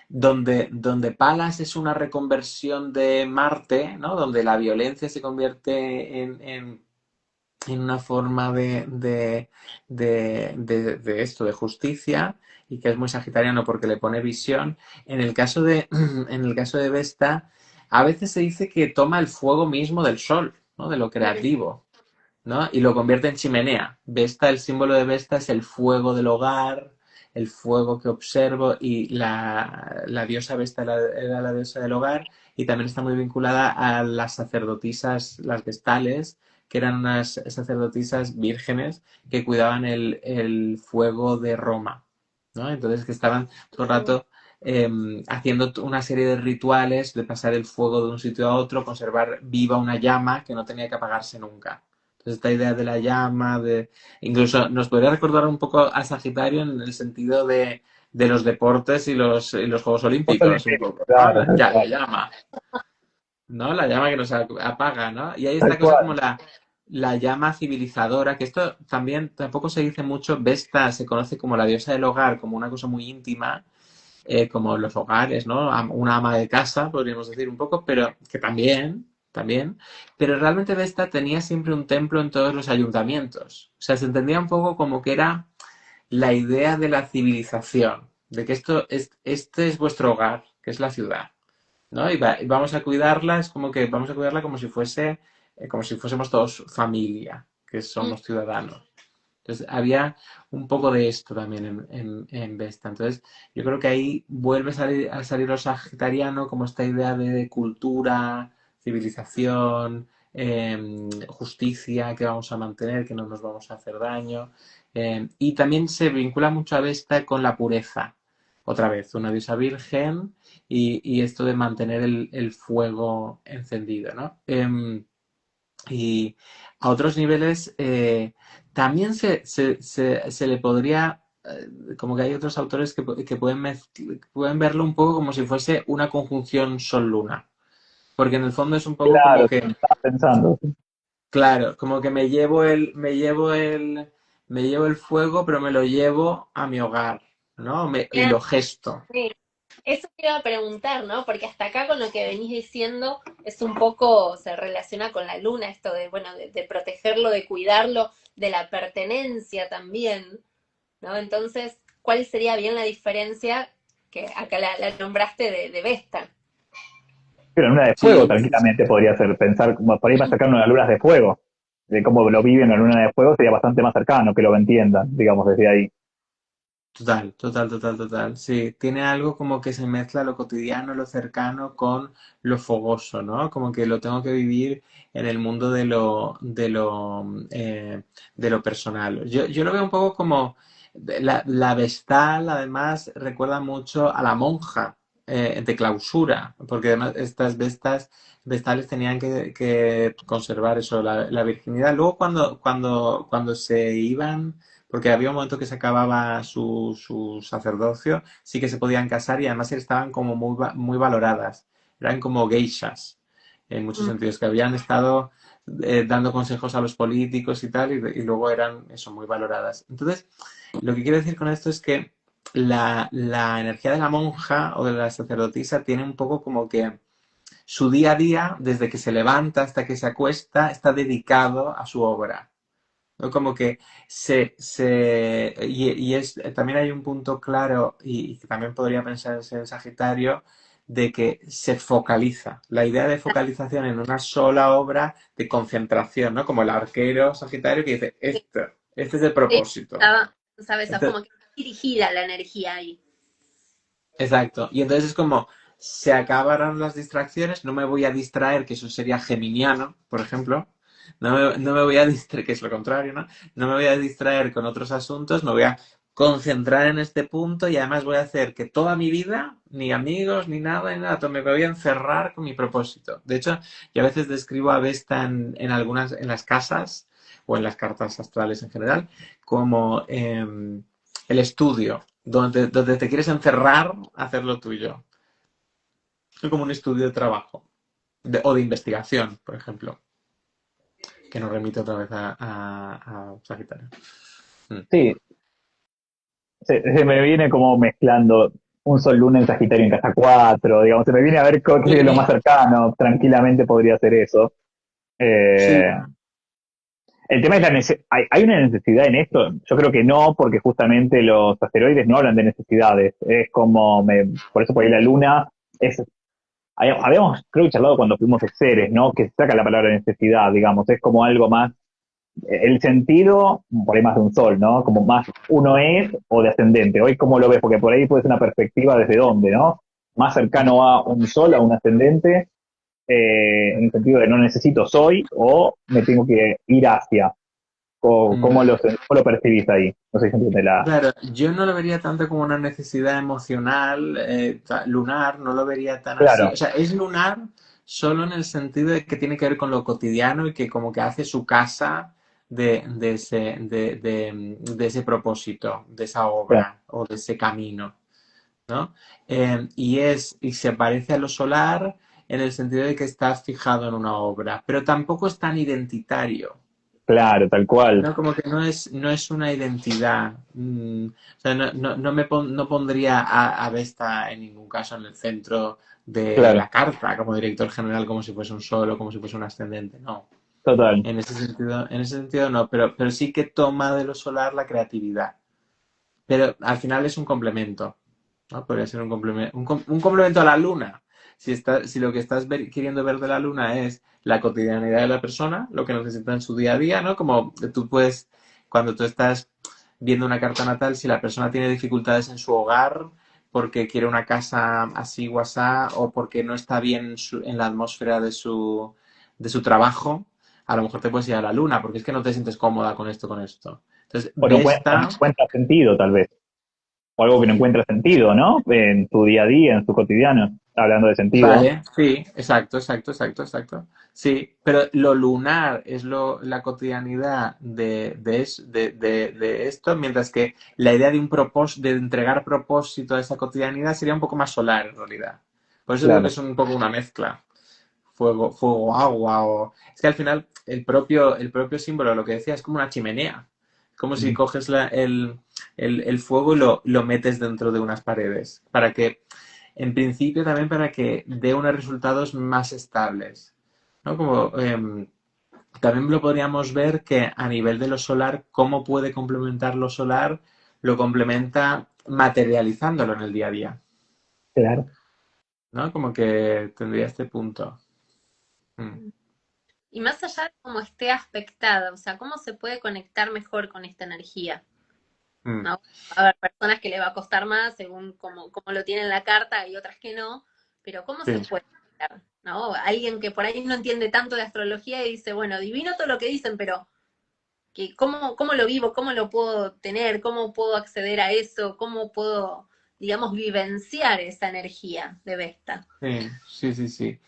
donde Palas es una reconversión de Marte, ¿no? Donde la violencia se convierte en una forma de esto, de justicia, y que es muy sagitariano porque le pone visión. En el caso en el caso de Vesta, a veces se dice que toma el fuego mismo del sol, ¿no? De lo Mm, creativo. ¿No? Y lo convierte en chimenea. Vesta, el símbolo de Vesta es el fuego del hogar, el fuego que observo, y la diosa Vesta era la diosa del hogar, y también está muy vinculada a las sacerdotisas, las vestales, que eran unas sacerdotisas vírgenes que cuidaban el fuego de Roma, ¿no? Entonces que estaban todo el mm, rato haciendo una serie de rituales de pasar el fuego de un sitio a otro, conservar viva una llama que no tenía que apagarse nunca. Entonces, esta idea de la llama, incluso nos podría recordar un poco a Sagitario en el sentido de los deportes y los Juegos Olímpicos, un poco, ¿no? Claro, tal Ya, la cual. llama, ¿no? La llama que nos apaga, ¿no? Y hay Tal esta cosa como cual. la llama civilizadora, que esto también tampoco se dice mucho. Vesta se conoce como la diosa del hogar, como una cosa muy íntima, como los hogares, ¿no? Una ama de casa, podríamos decir un poco, pero que también, pero realmente Vesta tenía siempre un templo en todos los ayuntamientos. O sea, se entendía un poco como que era la idea de la civilización, de que este es vuestro hogar, que es la ciudad, ¿no? Y vamos a cuidarla, es como que vamos a cuidarla como si fuésemos todos familia, que Mm. somos ciudadanos. Entonces, había un poco de esto también en Vesta. Entonces, yo creo que ahí vuelve a salir lo sagitariano como esta idea de cultura, civilización, justicia que vamos a mantener, que no nos vamos a hacer daño. Y también se vincula mucho a Vesta con la pureza. Otra vez, una diosa virgen y esto de mantener el fuego encendido, ¿no? Y a otros niveles también se le podría, como que hay otros autores que pueden verlo un poco como si fuese una conjunción Sol-Luna, porque en el fondo es un poco como Claro, que, estaba pensando. Sí. claro, como que me llevo el fuego, pero me lo llevo a mi hogar, ¿no? Y Bien, lo gesto. sí. Eso te iba a preguntar, ¿no? Porque hasta acá con lo que venís diciendo es un poco, se relaciona con la luna, esto de, bueno, de protegerlo, de cuidarlo, de la pertenencia también, ¿no? Entonces, ¿cuál sería bien la diferencia que acá la nombraste de Vesta? Pero en una de fuego Sí, sí, sí. tranquilamente podría ser, pensar, como por ahí más cercano a las lunas de fuego, de cómo lo viven en la luna de fuego sería bastante más cercano, que lo entiendan, digamos, desde ahí. Total, total, total, total. Sí, tiene algo como que se mezcla lo cotidiano, lo cercano con lo fogoso, ¿no? Como que lo tengo que vivir en el mundo de lo personal. Yo lo veo un poco como la vestal, además, recuerda mucho a la monja de clausura, porque además estas vestales tenían que conservar eso, la virginidad. Luego cuando se iban porque había un momento que se acababa su sacerdocio, sí que se podían casar y además estaban como muy valoradas. Eran como geishas, en muchos Mm. sentidos, que habían estado dando consejos a los políticos y tal, y luego eran eso, muy valoradas. Entonces, lo que quiero decir con esto es que la energía de la monja o de la sacerdotisa tiene un poco como que su día a día, desde que se levanta hasta que se acuesta, está dedicado a su obra. ¿No? Como que también hay un punto claro y que también podría pensarse en Sagitario de que se focaliza. La idea de focalización en una sola obra de concentración, ¿no? Como el arquero Sagitario que dice, Sí, este es el sí, propósito. sabes, es Entonces, como que está dirigida la energía ahí. exacto. Y entonces es como, se acabarán las distracciones, no me voy a distraer, que eso sería geminiano, por ejemplo. No me voy a distraer, que es lo contrario, ¿no? No me voy a distraer con otros asuntos, me voy a concentrar en este punto y además voy a hacer que toda mi vida, ni amigos, ni nada, ni nada, me voy a encerrar con mi propósito. De hecho, yo a veces describo a Vesta en algunas, en las casas o en las cartas astrales en general, como el estudio, donde te quieres encerrar a hacer lo tuyo. Es como un estudio de trabajo o de investigación, por ejemplo, que nos remite otra vez a Sagitario. Mm. Sí, se me viene como mezclando un sol luna en Sagitario en casa 4 digamos, se me viene a ver qué sería lo más Sí, cercano, tranquilamente podría ser eso. Eh, sí, el tema es ¿hay una necesidad en esto? Yo creo que no, porque justamente los asteroides no hablan de necesidades. Es como, por eso por ahí la luna es habíamos, creo que charlado cuando fuimos de seres, ¿no? Que se saca la palabra necesidad, digamos, es como algo más, el sentido, por ahí más de un sol, ¿no? Como más uno es o de ascendente. Hoy, ¿cómo lo ves? Porque por ahí puede ser una perspectiva desde dónde, ¿no? Más cercano a un sol, a un ascendente, en el sentido de no necesito soy o me tengo que ir hacia. ¿O Mm. cómo lo percibís ahí? No sé si entiende la... Claro, yo no lo vería tanto como una necesidad emocional, lunar, no lo vería tan así. Claro, O sea, es lunar solo en el sentido de que tiene que ver con lo cotidiano y que como que hace su casa de ese propósito, de esa claro, obra o de ese camino, ¿no? Y se parece a lo solar en el sentido de que está fijado en una obra, pero tampoco es tan identitario. claro, tal cual. No, como que no es una identidad. O sea, no pondría a Vesta en ningún caso en el centro de Claro, la carta como director general, como si fuese un sol o como si fuese un ascendente. No. total. En ese sentido no, pero sí que toma de lo solar la creatividad. Pero al final es un complemento, ¿no? Podría ser un complemento a la luna. Si lo que estás queriendo ver de la luna es la cotidianidad de la persona, lo que necesita en su día a día, ¿no? Como tú puedes, cuando tú estás viendo una carta natal, si la persona tiene dificultades en su hogar porque quiere una casa así o asá, o porque no está bien en la atmósfera de su trabajo, a lo mejor te puedes ir a la luna, porque es que no te sientes cómoda con esto, con esto. Entonces, O no Vesta. encuentra sentido, tal vez. O algo que no encuentra sentido, ¿no? En tu día a día, en tu cotidiano. Hablando de sentido. Vale, sí, exacto, exacto, exacto, exacto. Sí, pero lo lunar es la cotidianidad de esto, mientras que la idea de un propósito, de entregar propósito a esa cotidianidad sería un poco más solar en realidad. Por eso digo que Claro. es un poco una mezcla. Fuego, agua, o... Es que al final el propio símbolo, lo que decía, es como una chimenea. Como si Ujú. coges el fuego y lo metes dentro de unas paredes. En principio también para que dé unos resultados más estables. ¿No? También lo podríamos ver que a nivel de lo solar, cómo puede complementar lo solar, lo complementa materializándolo en el día a día. Claro. ¿No? Como que tendría este punto. Mm, Y más allá de cómo esté aspectada, o sea, cómo se puede conectar mejor con esta energía, mm, ¿no? Va a haber personas que le va a costar más según cómo lo tiene en la carta y otras que no, pero ¿cómo se sí. puede conectar, ¿no? Alguien que por ahí no entiende tanto de astrología y dice, bueno, divino todo lo que dicen, pero cómo lo vivo, cómo lo puedo tener, cómo puedo acceder a eso, cómo puedo, digamos, vivenciar esa energía de Vesta. Sí, sí, sí, sí.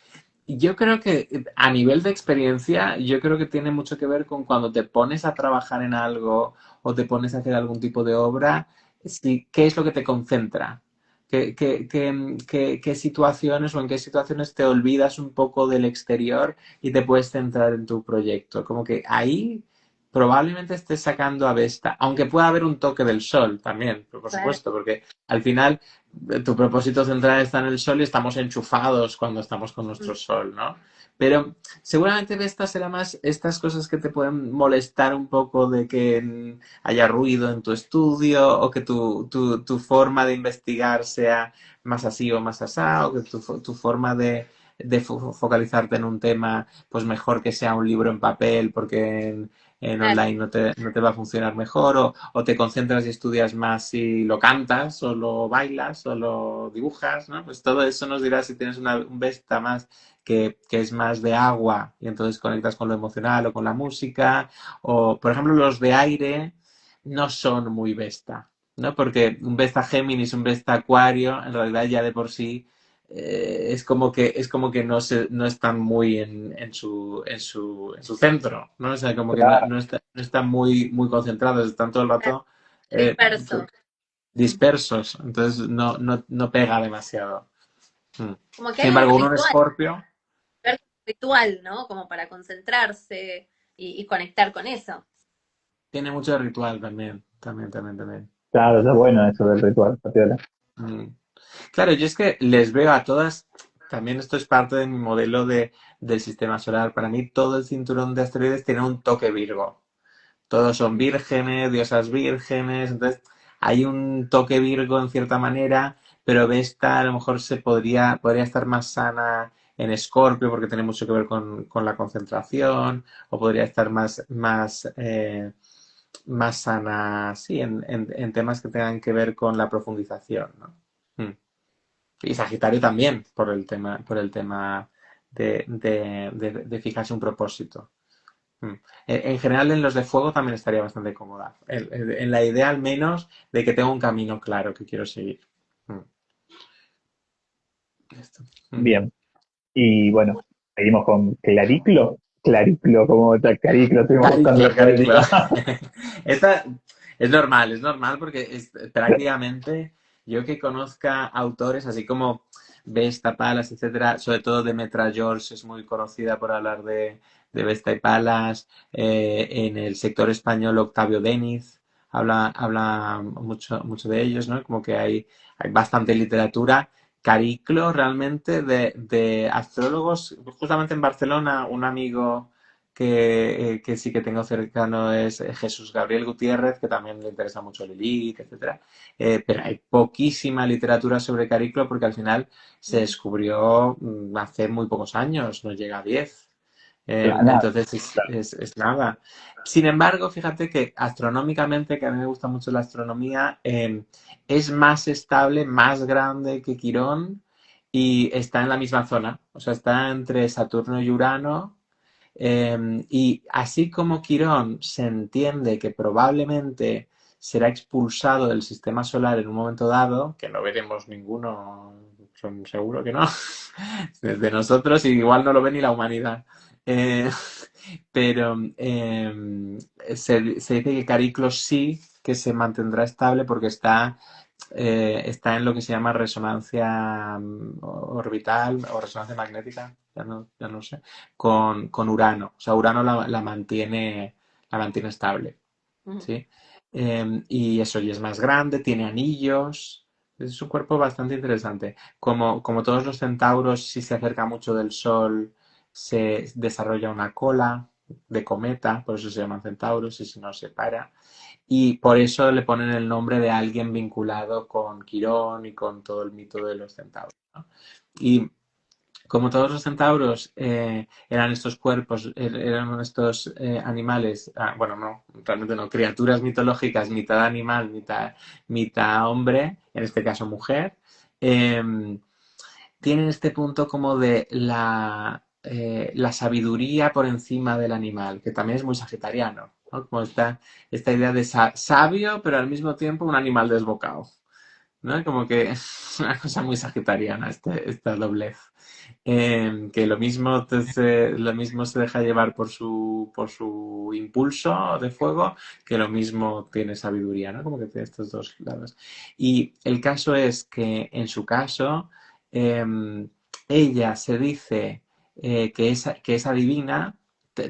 Y yo creo que a nivel de experiencia, yo creo que tiene mucho que ver con cuando te pones a trabajar en algo o te pones a hacer algún tipo de obra, sí, ¿qué es lo que te concentra? ¿Qué situaciones o en qué situaciones te olvidas un poco del exterior y te puedes centrar en tu proyecto? Como que ahí probablemente estés sacando a Vesta, aunque pueda haber un toque del sol también, por Claro. supuesto, porque al final tu propósito central está en el sol y estamos enchufados cuando estamos con nuestro sol, ¿no? Pero seguramente Vesta será más estas cosas que te pueden molestar un poco de que haya ruido en tu estudio o que tu forma de investigar sea más así o más asá o que tu forma de focalizarte en un tema, pues mejor que sea un libro en papel porque en Claro. online no te va a funcionar mejor o te concentras y estudias más si lo cantas o lo bailas o lo dibujas, ¿no? Pues todo eso nos dirá si tienes un Vesta más que es más de agua y entonces conectas con lo emocional o con la música o, por ejemplo, los de aire no son muy Vesta, ¿no? Porque un Vesta Géminis, un Vesta Acuario, en realidad ya de por sí es como que no están muy en su centro, ¿no? O sea, como que Claro. no están muy, muy concentrados, están todo el rato eh, Disperso. dispersos, entonces no pega demasiado. Mm. Como que Sin hay un embargo, un ritual, escorpio ritual, ¿no? Como para concentrarse y conectar con eso. tiene mucho ritual también, también, también, también. Claro, está bueno eso del ritual, Fabiola. Mm. Claro, yo es que les veo a todas, también esto es parte de mi modelo del sistema solar. Para mí todo el cinturón de asteroides tiene un toque Virgo. Todos son vírgenes, diosas vírgenes, entonces hay un toque Virgo en cierta manera, pero Vesta a lo mejor podría estar más sana en Escorpio porque tiene mucho que ver con la concentración, o podría estar más sana, sí, en temas que tengan que ver con la profundización, ¿no? Mm. Y Sagitario también, por el tema de fijarse un propósito. Mm. En general, en los de fuego también estaría bastante cómoda. En la idea, al menos, de que tengo un camino claro que quiero seguir. Mm. Esto. Ujú. Bien. Y bueno, seguimos con Clariclo. Clariclo, como está Cariclo, estuvimos buscando Cariclo, la fonética. Cariclo. Esta es normal porque es prácticamente yo que conozca autores, así como Vesta, Palas, etcétera, sobre todo Demetra George es muy conocida por hablar de Vesta y Palas. En el sector español, Octavio Deniz habla mucho de ellos, ¿no? Como que hay bastante literatura. Cariclo, realmente, de astrólogos, justamente en Barcelona, un amigo que sí que tengo cercano es Jesús Gabriel Gutiérrez, que también le interesa mucho Lilith, etcétera. Pero hay poquísima literatura sobre Cariclo porque al final se descubrió hace muy pocos años, no llega a 10. Nada, Entonces es nada. Sin embargo, fíjate que astronómicamente, que a mí me gusta mucho la astronomía, es más estable, más grande que Quirón y está en la misma zona. O sea, está entre Saturno y Urano. Y así como Quirón se entiende que probablemente será expulsado del sistema solar en un momento dado, que no veremos ninguno, son seguro que no, de nosotros, y igual no lo ve ni la humanidad. Eh, pero se dice que Cariclo sí que se mantendrá estable porque está en lo que se llama resonancia orbital o resonancia magnética, ya no sé, con Urano. O sea, Urano la mantiene estable, Mm. ¿sí? Y eso, y es más grande, tiene anillos. Es un cuerpo bastante interesante. Como todos los centauros, si se acerca mucho del Sol, se desarrolla una cola de cometa, por eso se llaman centauros, y si no se para. Y por eso le ponen el nombre de alguien vinculado con Quirón y con todo el mito de los centauros, ¿no? Y como todos los centauros eran estos cuerpos, eran estos animales, bueno, no, realmente no, criaturas mitológicas, mitad animal, mitad hombre, en este caso mujer, eh, tienen este punto como de la sabiduría por encima del animal, que también es muy sagitariano, ¿no? Como esta idea de sabio, pero al mismo tiempo un animal desbocado, ¿no? Como que es una cosa muy sagitariana esta doblez. Que lo mismo se deja llevar por su impulso de fuego, que lo mismo tiene sabiduría, ¿no? Como que tiene estos dos lados. Y el caso es que en su caso, eh, ella se dice que es adivina.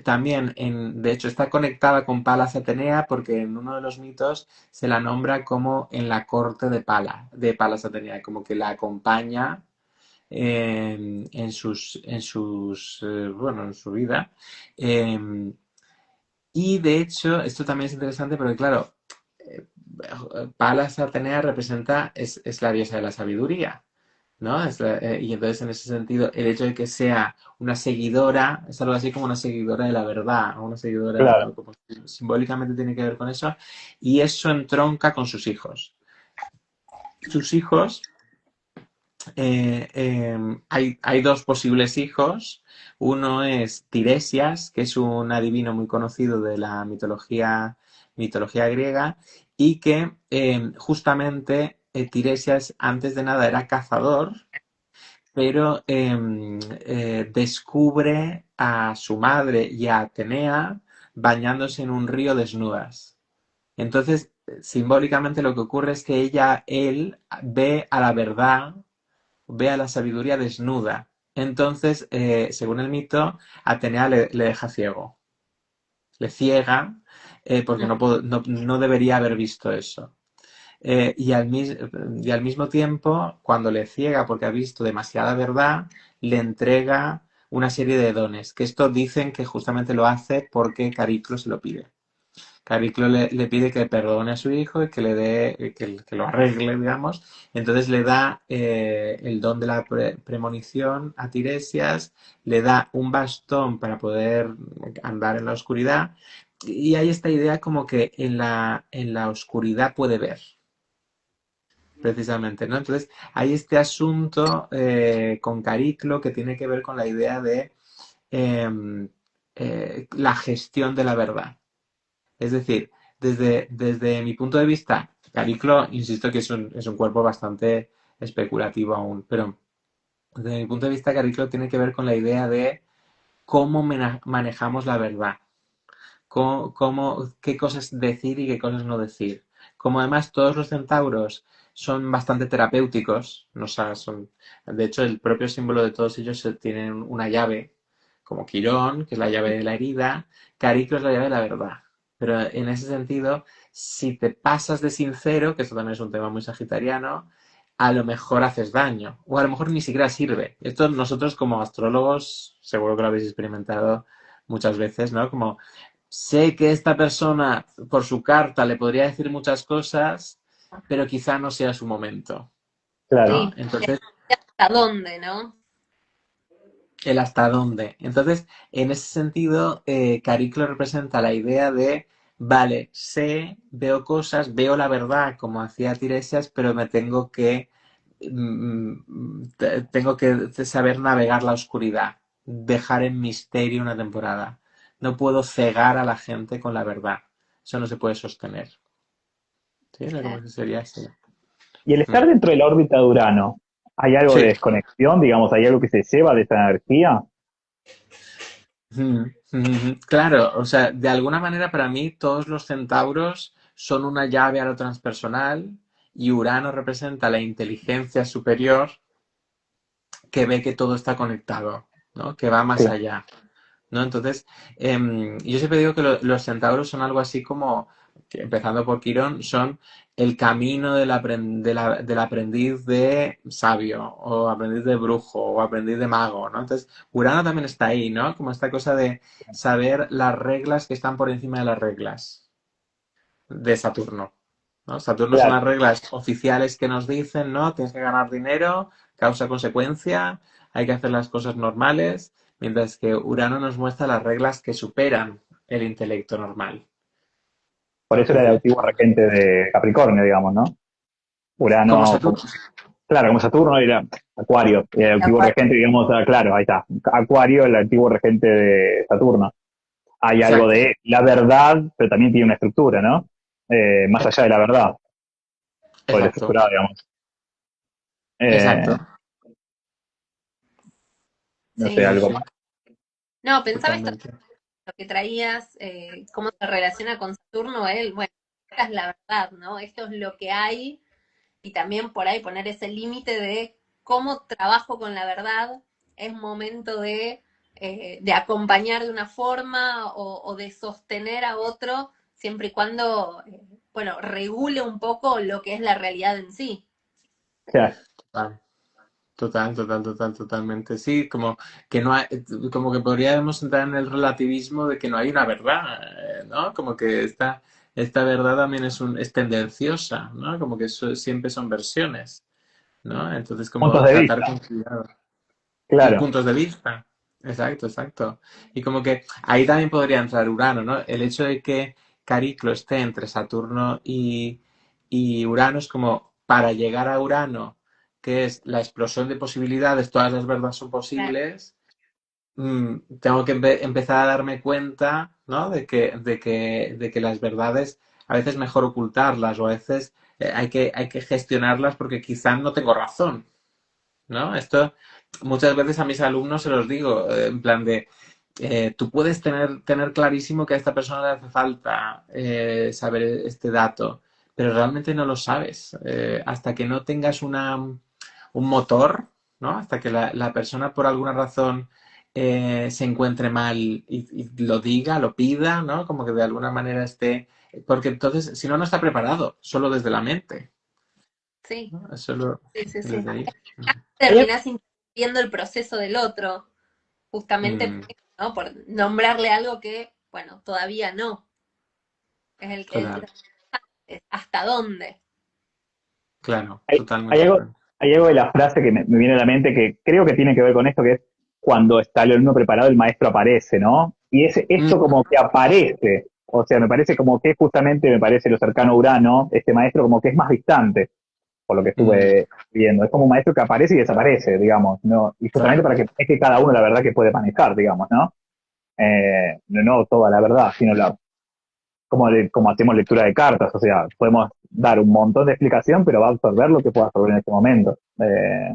También, de hecho, está conectada con Palas Atenea porque en uno de los mitos se la nombra como en la corte de Palas Atenea, como que la acompaña bueno, en su vida. Eh, y de hecho, esto también es interesante porque, claro, eh, Palas Atenea es la diosa de la sabiduría, ¿no? Y entonces, en ese sentido, el hecho de que sea una seguidora, es algo así como una seguidora de la verdad, o una seguidora, claro. ¿no? Como simbólicamente tiene que ver con eso, y eso entronca con sus hijos. Sus hijos hay dos posibles hijos. Uno es Tiresias, que es un adivino muy conocido de la mitología griega, y que justamente Tiresias antes de nada era cazador, pero descubre a su madre y a Atenea bañándose en un río desnudas. Entonces, simbólicamente lo que ocurre es que él ve a la verdad, ve a la sabiduría desnuda. Entonces, según el mito, Atenea le deja ciego, le ciega, porque no debería haber visto eso. Y al mismo tiempo, cuando le ciega porque ha visto demasiada verdad, le entrega una serie de dones, que esto dicen que justamente lo hace porque Cariclo se lo pide. Cariclo le pide que perdone a su hijo y que le dé, que lo arregle, digamos. Entonces le da el don de la premonición a Tiresias, le da un bastón para poder andar en la oscuridad. Y hay esta idea como que en la oscuridad puede ver, precisamente, ¿no? Entonces hay este asunto con Cariclo que tiene que ver con la idea de la gestión de la verdad. Es decir, desde mi punto de vista, Cariclo, insisto que es un cuerpo bastante especulativo aún, pero desde mi punto de vista, Cariclo tiene que ver con la idea de cómo manejamos la verdad, qué cosas decir y qué cosas no decir. Como además todos los centauros son bastante terapéuticos, no, o sea, de hecho el propio símbolo de todos ellos tiene una llave, como Quirón, que es la llave de la herida, Cariclo es la llave de la verdad. Pero en ese sentido, si te pasas de sincero, que esto también es un tema muy sagitariano, a lo mejor haces daño, o a lo mejor ni siquiera sirve. Esto nosotros como astrólogos, seguro que lo habéis experimentado muchas veces, ¿no? Como sé que esta persona, por su carta, le podría decir muchas cosas, pero quizá no sea su momento, Claro. ¿no? Sí, Entonces, ¿hasta dónde, no? el hasta dónde. Entonces, en ese sentido, Cariclo representa la idea de, vale, sé, veo cosas, veo la verdad, como hacía Tiresias, pero me tengo que saber navegar la oscuridad, dejar en misterio una temporada. No puedo cegar a la gente con la verdad. Eso no se puede sostener. Sí, como que sería así. Y el Mm. estar dentro de la órbita de Urano, ¿hay algo de Sí. desconexión, digamos, hay algo que se lleva de esa energía? Claro, o sea, de alguna manera para mí todos los centauros son una llave a lo transpersonal y Urano representa la inteligencia superior que ve que todo está conectado, ¿no? Que va más Sí. allá, ¿no? Entonces, yo siempre digo que los centauros son algo así como, que, empezando por Quirón, son el camino del aprendiz de sabio, o aprendiz de brujo, o aprendiz de mago, ¿no? Entonces, Urano también está ahí, ¿no? Como esta cosa de saber las reglas que están por encima de las reglas de Saturno, ¿no? Saturno son Claro. las reglas oficiales que nos dicen, ¿no? Tienes que ganar dinero, causa-consecuencia, hay que hacer las cosas normales, mientras que Urano nos muestra las reglas que superan el intelecto normal. Por eso era el Entonces, antiguo regente de Capricornio, digamos, ¿no? como Urano, Saturno, claro, como Saturno era Acuario, el antiguo Acuario. regente, digamos, claro, ahí está. Acuario, el antiguo regente de Saturno. Hay algo exacto, de la verdad, pero también tiene una estructura, ¿no? Más allá de la verdad, o de la exacto, estructura, digamos. Eh, exacto, no Sí, sé, sí, algo sí, más. no, pensaba esto, totalmente. lo que traías, cómo se relaciona con Saturno, él, bueno, esta es la verdad, ¿no? Esto es lo que hay, y también por ahí poner ese límite de cómo trabajo con la verdad, es momento de acompañar de una forma o de sostener a otro, siempre y cuando, bueno, regule un poco lo que es la realidad en sí. Claro. Total. Totalmente. Sí, como que no hay, como que podríamos entrar en el relativismo de que no hay una verdad, ¿no? Como que esta verdad también es tendenciosa, ¿no? Como que siempre son versiones, ¿no? Entonces, Puntos como de tratar vista, con cuidado. Y claro. puntos de vista. Exacto, exacto. Y como que ahí también podría entrar Urano, ¿no? El hecho de que Cariclo esté entre Saturno y Urano es como para llegar a Urano, que es la explosión de posibilidades, todas las verdades son posibles, tengo que empezar a darme cuenta, ¿no? De que las verdades a veces es mejor ocultarlas o a veces hay que gestionarlas porque quizás no tengo razón, ¿no? Esto muchas veces a mis alumnos se los digo, en plan de, tú puedes tener clarísimo que a esta persona le hace falta saber este dato, pero realmente no lo sabes. Hasta que no tengas un motor, ¿no? Hasta que la persona por alguna razón se encuentre mal y lo diga, lo pida, ¿no? Como que de alguna manera esté... Porque entonces, si no, no está preparado, solo desde la mente, Sí, ¿no? Solo sí, sí, sí. desde ahí. Hay Terminás interrumpiendo el proceso del otro, justamente Mm, por, eso, ¿no? Por nombrarle algo que, bueno, todavía no. Es el que total. decía, ¿hasta dónde? Claro, hay totalmente. algo, hay algo de la frase que me viene a la mente que creo que tiene que ver con esto, que es cuando está el alumno preparado, el maestro aparece, ¿no? Y esto Mm, como que aparece, o sea, me parece como que justamente, me parece lo cercano a Urano, este maestro como que es más distante, por lo que mm, estuve viendo. Es como un maestro que aparece y desaparece, digamos, ¿no? Y justamente claro, para que es que cada uno la verdad que puede manejar, digamos, ¿no? no toda la verdad, sino como hacemos lectura de cartas, o sea, podemos dar un montón de explicación, pero va a absorber lo que pueda absorber en ese momento. Eh,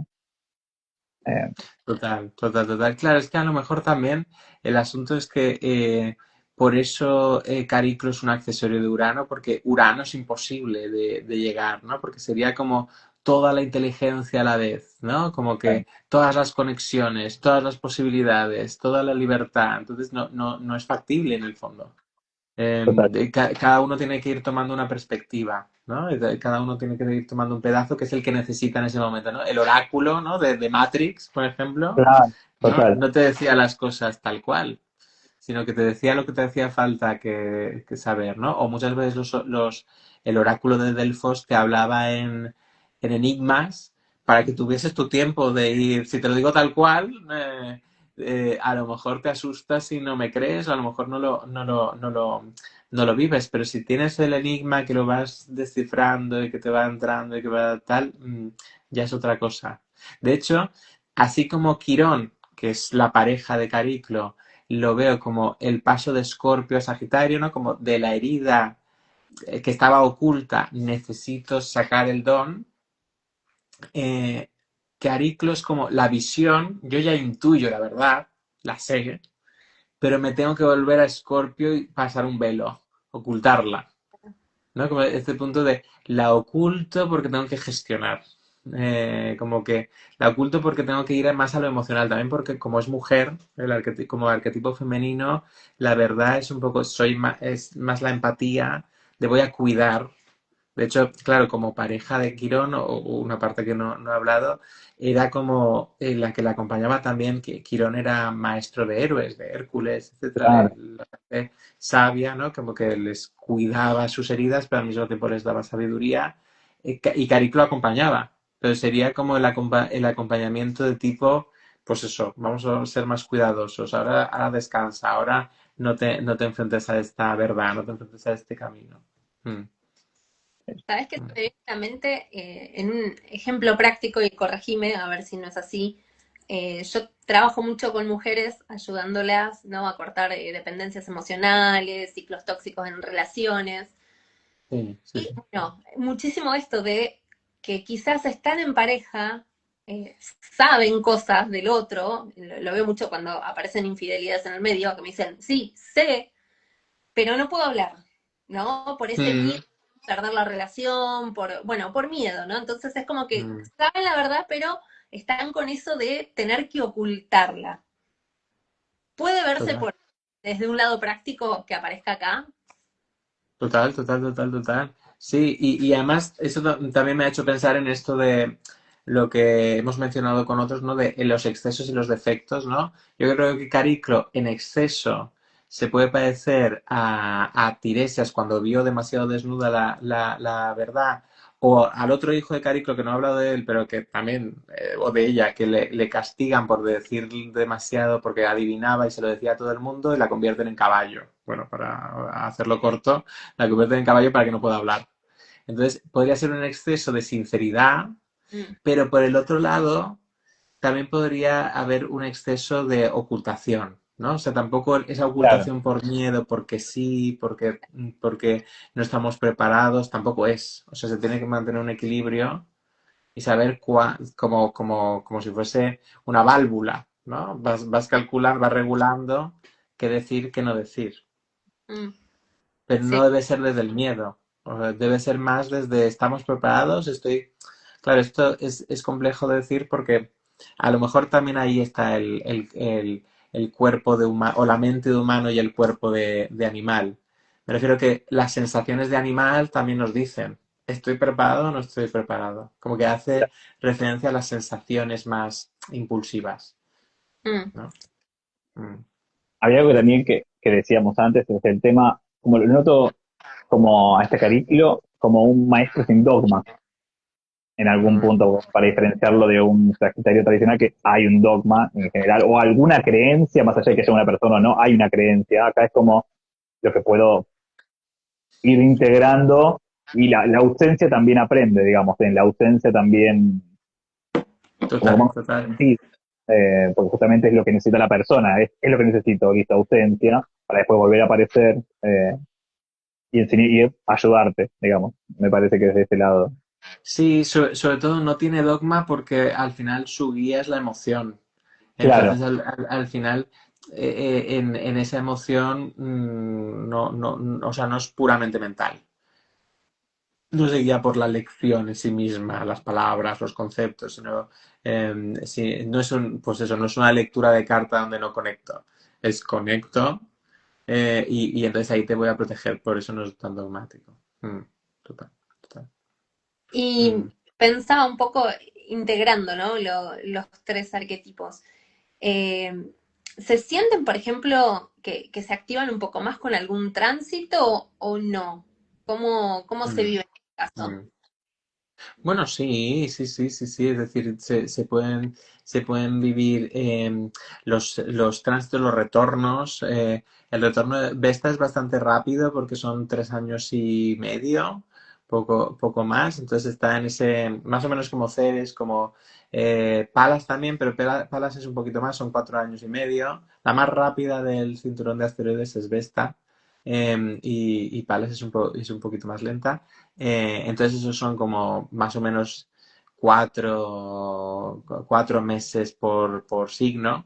Total, total, total. Claro, es que a lo mejor también el asunto es que por eso Cariclo es un accesorio de Urano, porque Urano es imposible de llegar, ¿no? Porque sería como toda la inteligencia a la vez, ¿no? Como que todas las conexiones, todas las posibilidades, toda la libertad. Entonces no es factible en el fondo. Total, Cada uno tiene que ir tomando una perspectiva, ¿no? Cada uno tiene que ir tomando un pedazo que es el que necesita en ese momento, ¿no? El oráculo, ¿no? De Matrix, por ejemplo, claro, ¿no? total, No te decía las cosas tal cual, sino que te decía lo que te hacía falta que saber, ¿no? O muchas veces el oráculo de Delfos te hablaba en enigmas para que tuvieses tu tiempo de ir, si te lo digo tal cual, a lo mejor te asustas y no me crees, o a lo mejor no lo vives, pero si tienes el enigma que lo vas descifrando y que te va entrando y que va tal, ya es otra cosa. De hecho, así como Quirón, que es la pareja de Cariclo, lo veo como el paso de Escorpio a Sagitario, ¿no? Como de la herida que estaba oculta, necesito sacar el don. Eh, que Cariclo es como la visión, yo ya intuyo la verdad, la sé, pero me tengo que volver a Escorpio y pasar un velo, ocultarla, ¿no? Como este punto de la oculto porque tengo que gestionar. Como que la oculto porque tengo que ir más a lo emocional, también porque como es mujer, como arquetipo femenino, la verdad es un poco, es más la empatía, de voy a cuidar. De hecho, claro, como pareja de Quirón, o una parte que no he hablado, era como la que la acompañaba también, que Quirón era maestro de héroes, de Hércules, etcétera, claro, la gente sabia, ¿no? Como que les cuidaba sus heridas, pero al mismo tiempo les daba sabiduría, y Cariclo acompañaba. Pero sería como el acompañamiento de tipo, pues eso, vamos a ser más cuidadosos, ahora descansa, ahora no te enfrentes a esta verdad, no te enfrentes a este camino. Mm, ¿Sabes qué se mm. me viene a la mente? En un ejemplo práctico, y corregime a ver si no es así. Yo trabajo mucho con mujeres ayudándolas, ¿no? A cortar dependencias emocionales, ciclos tóxicos en relaciones. Sí, sí, Y sí. bueno, muchísimo esto de que quizás están en pareja, saben cosas del otro, lo veo mucho cuando aparecen infidelidades en el medio, que me dicen, sí, sé, pero no puedo hablar, ¿no? Por ese Mm, miedo a perder la relación, bueno, por miedo, ¿no? Entonces es como que mm, saben la verdad, pero están con eso de tener que ocultarla. Puede verse total, desde un lado práctico que aparezca acá. total, total, total, total. Sí, y además eso también me ha hecho pensar en esto de lo que hemos mencionado con otros, ¿no? De los excesos y los defectos, ¿no? Yo creo que Cariclo en exceso se puede parecer a Tiresias cuando vio demasiado desnuda la verdad, o al otro hijo de Cariclo que no he hablado de él, pero que también, o de ella, que le castigan por decir demasiado porque adivinaba y se lo decía a todo el mundo y la convierten en caballo. Bueno, para hacerlo corto, la convierten en caballo para que no pueda hablar. Entonces, podría ser un exceso de sinceridad, Mm, pero por el otro lado, también podría haber un exceso de ocultación, ¿no? O sea, tampoco esa claro, ocultación por miedo, porque sí, porque no estamos preparados, tampoco es. O sea, se tiene que mantener un equilibrio y saber como si fuese una válvula, ¿no? Vas calculando, vas regulando qué decir, qué no decir. mm, Pero sí. no debe ser desde el miedo. O sea, debe ser más desde estamos preparados, estoy. Claro, esto es complejo de decir porque a lo mejor también ahí está el cuerpo de humano, o la mente de humano y el cuerpo de animal. Me refiero que las sensaciones de animal también nos dicen, ¿estoy preparado o no estoy preparado? Como que hace referencia a las sensaciones más impulsivas, Mm, ¿no? Mm, había algo también que decíamos antes, es el tema, como lo noto como a este Cariclo, como un maestro sin dogma, en algún mm, punto, para diferenciarlo de un Sagitario tradicional, que hay un dogma en general, o alguna creencia, más allá de que sea una persona o no, hay una creencia. Acá es como lo que puedo ir integrando, y la ausencia también aprende, digamos, en la ausencia también, como total, más total. sí. porque justamente es lo que necesita la persona, es lo que necesito, listo, ausencia, para después volver a aparecer y ayudarte, digamos. Me parece que desde ese lado. Sí, sobre todo no tiene dogma porque al final su guía es la emoción. Claro, Entonces, al final, en esa emoción, o sea, no es puramente mental. No se guía por la lección en sí misma, las palabras, los conceptos, sino, no es pues eso, no es una lectura de carta donde no conecto. Es conecto, y entonces ahí te voy a proteger, por eso no es tan dogmático. Total, total. Y Mm, pensaba un poco integrando, ¿no? Los tres arquetipos. Eh, ¿Se sienten, por ejemplo, que se activan un poco más con algún tránsito o no? ¿Cómo se mm, vive en este caso? mm. Bueno, sí, sí, sí, sí, sí, es decir, se pueden vivir los tránsitos, los retornos. El retorno de Vesta es bastante rápido porque son 3 años y medio, poco más. Entonces está en ese, más o menos como Ceres, como Palas también, pero Palas es un poquito más, son 4 años y medio. La más rápida del cinturón de asteroides es Vesta, y Palas es un poquito más lenta. Entonces esos son como más o menos 4 meses por signo,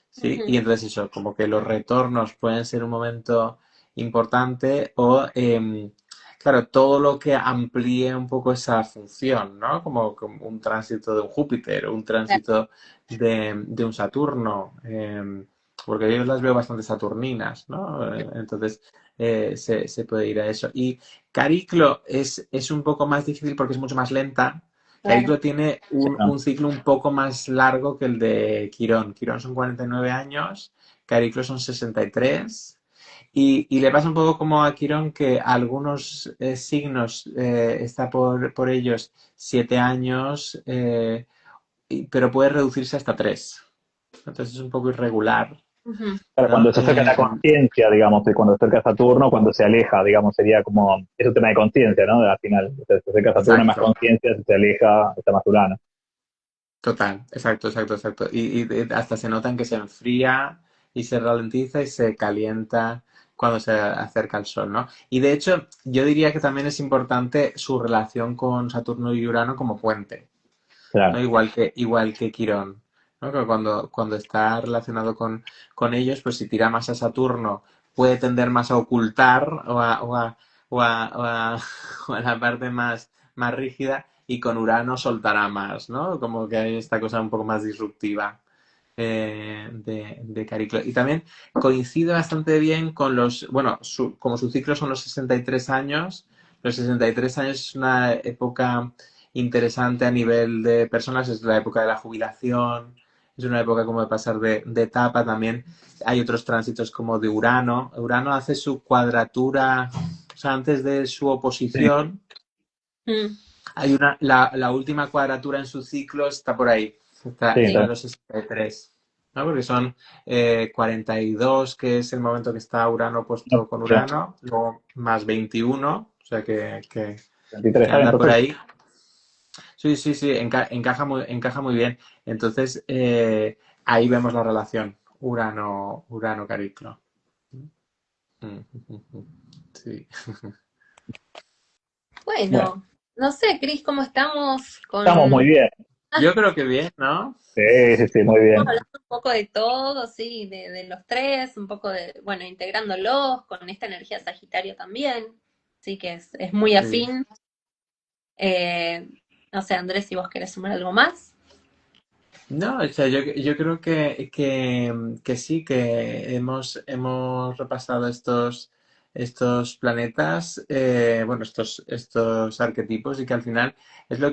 ¿sí? Y Ujú, entonces eso, como que los retornos pueden ser un momento importante o, claro, todo lo que amplíe un poco esa función, ¿no? Como un tránsito de un Júpiter, un claro. tránsito de un Saturno, porque yo las veo bastante saturninas, ¿no? Entonces se puede ir a eso. Y Cariclo es un poco más difícil porque es mucho más lenta. Claro. Cariclo tiene sí, no. un ciclo un poco más largo que el de Quirón. Quirón son 49 años, Cariclo son 63. Y le pasa un poco como a Quirón que algunos signos está por ellos 7 años, pero puede reducirse hasta 3. Entonces es un poco irregular, Ujú, Claro, ¿no? cuando se acerca la conciencia, digamos, de cuando se acerca Saturno, cuando se aleja, digamos, sería como, es un tema de conciencia, ¿no? Al final, o sea, se acerca Saturno hay más Exacto. conciencia, si se aleja está más Urano. Total, exacto, exacto, exacto. Y hasta se notan que se enfría y se ralentiza y se calienta cuando se acerca al Sol, ¿no? Y de hecho, yo diría que también es importante su relación con Saturno y Urano como puente, ¿no? Claro, Igual que Quirón, ¿no? Que cuando está relacionado con ellos, pues si tira más a Saturno, puede tender más a ocultar o a la parte más rígida, y con Urano soltará más, ¿no? Como que hay esta cosa un poco más disruptiva de Cariclo. Y también coincide bastante bien con bueno, como su ciclo son los 63 años, los 63 años es una época interesante a nivel de personas, es la época de la jubilación, es una época como de pasar de etapa también. Hay otros tránsitos como de Urano. Urano hace su cuadratura, o sea, antes de su sí, oposición, mm, hay la última cuadratura en su ciclo está por ahí, está sí, en los 63, ¿no? Porque son 42, que es el momento que está Urano puesto con claro, Urano, luego más 21, o sea que 23, está bien, anda por perfecto. ahí. Sí, sí, sí, encaja muy bien. Entonces, ahí vemos la relación Urano-Cariclo. Sí. Bueno, bueno, no sé, Cris, ¿cómo estamos estamos muy con... bien. Yo creo que bien, ¿no? Sí, sí, sí, muy Estamos bien. hablando un poco de todo, sí, de los tres, un poco de, bueno, integrándolos con esta energía Sagitario también, sí, que es muy Sí. afín. Eh, no sé, Andrés, si vos querés sumar algo más. No, o sea, yo creo que sí, que hemos repasado estos planetas, bueno, estos arquetipos, y que al final es lo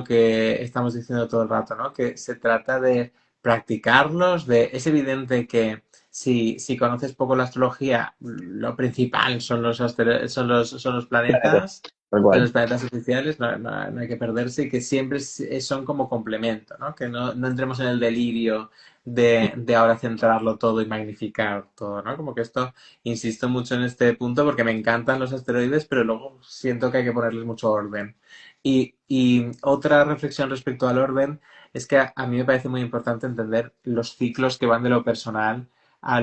que estamos diciendo todo el rato, ¿no? Que se trata de practicarlos, es evidente que si conoces poco la astrología, lo principal son los Planeta, planetas. tal Son cual. los planetas oficiales, no hay que perderse, y que siempre son como complemento, ¿no? Que no entremos en el delirio de ahora centrarlo todo y magnificar todo, ¿no? Como que esto, insisto mucho en este punto porque me encantan los asteroides, pero luego siento que hay que ponerles mucho orden. Y otra reflexión respecto al orden es que a mí me parece muy importante entender los ciclos que van de lo personal a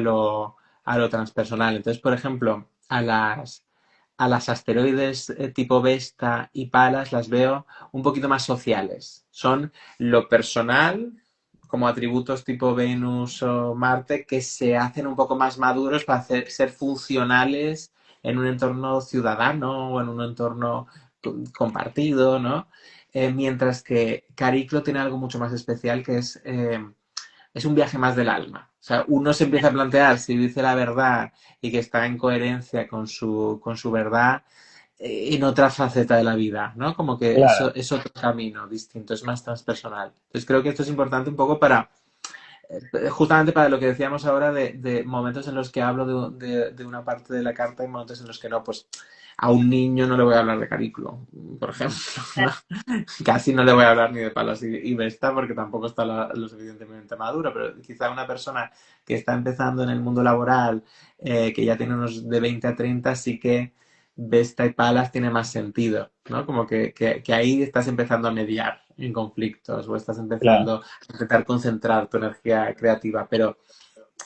a lo transpersonal. Entonces, por ejemplo, a las asteroides tipo Vesta y Palas las veo un poquito más sociales. Son lo personal, como atributos tipo Venus o Marte, que se hacen un poco más maduros para ser funcionales en un entorno ciudadano o en un entorno compartido, ¿no? Mientras que Cariclo tiene algo mucho más especial que es un viaje más del alma. O sea, uno se empieza a plantear si dice la verdad y que está en coherencia con su verdad en otra faceta de la vida, ¿no? Como que Claro. eso es otro camino distinto, es más transpersonal. Entonces creo que esto es importante un poco para, justamente para lo que decíamos ahora de momentos en los que hablo de una parte de la carta y momentos en los que no, pues a un niño no le voy a hablar de Cariclo, por ejemplo, ¿no? Casi no le voy a hablar ni de Palos y Vesta porque tampoco está lo suficientemente maduro, pero quizá una persona que está empezando en el mundo laboral, que ya tiene unos de 20 a 30, sí que Vesta y Palas tiene más sentido, ¿no? Como que ahí estás empezando a mediar en conflictos o estás Claro. empezando a intentar concentrar tu energía creativa, pero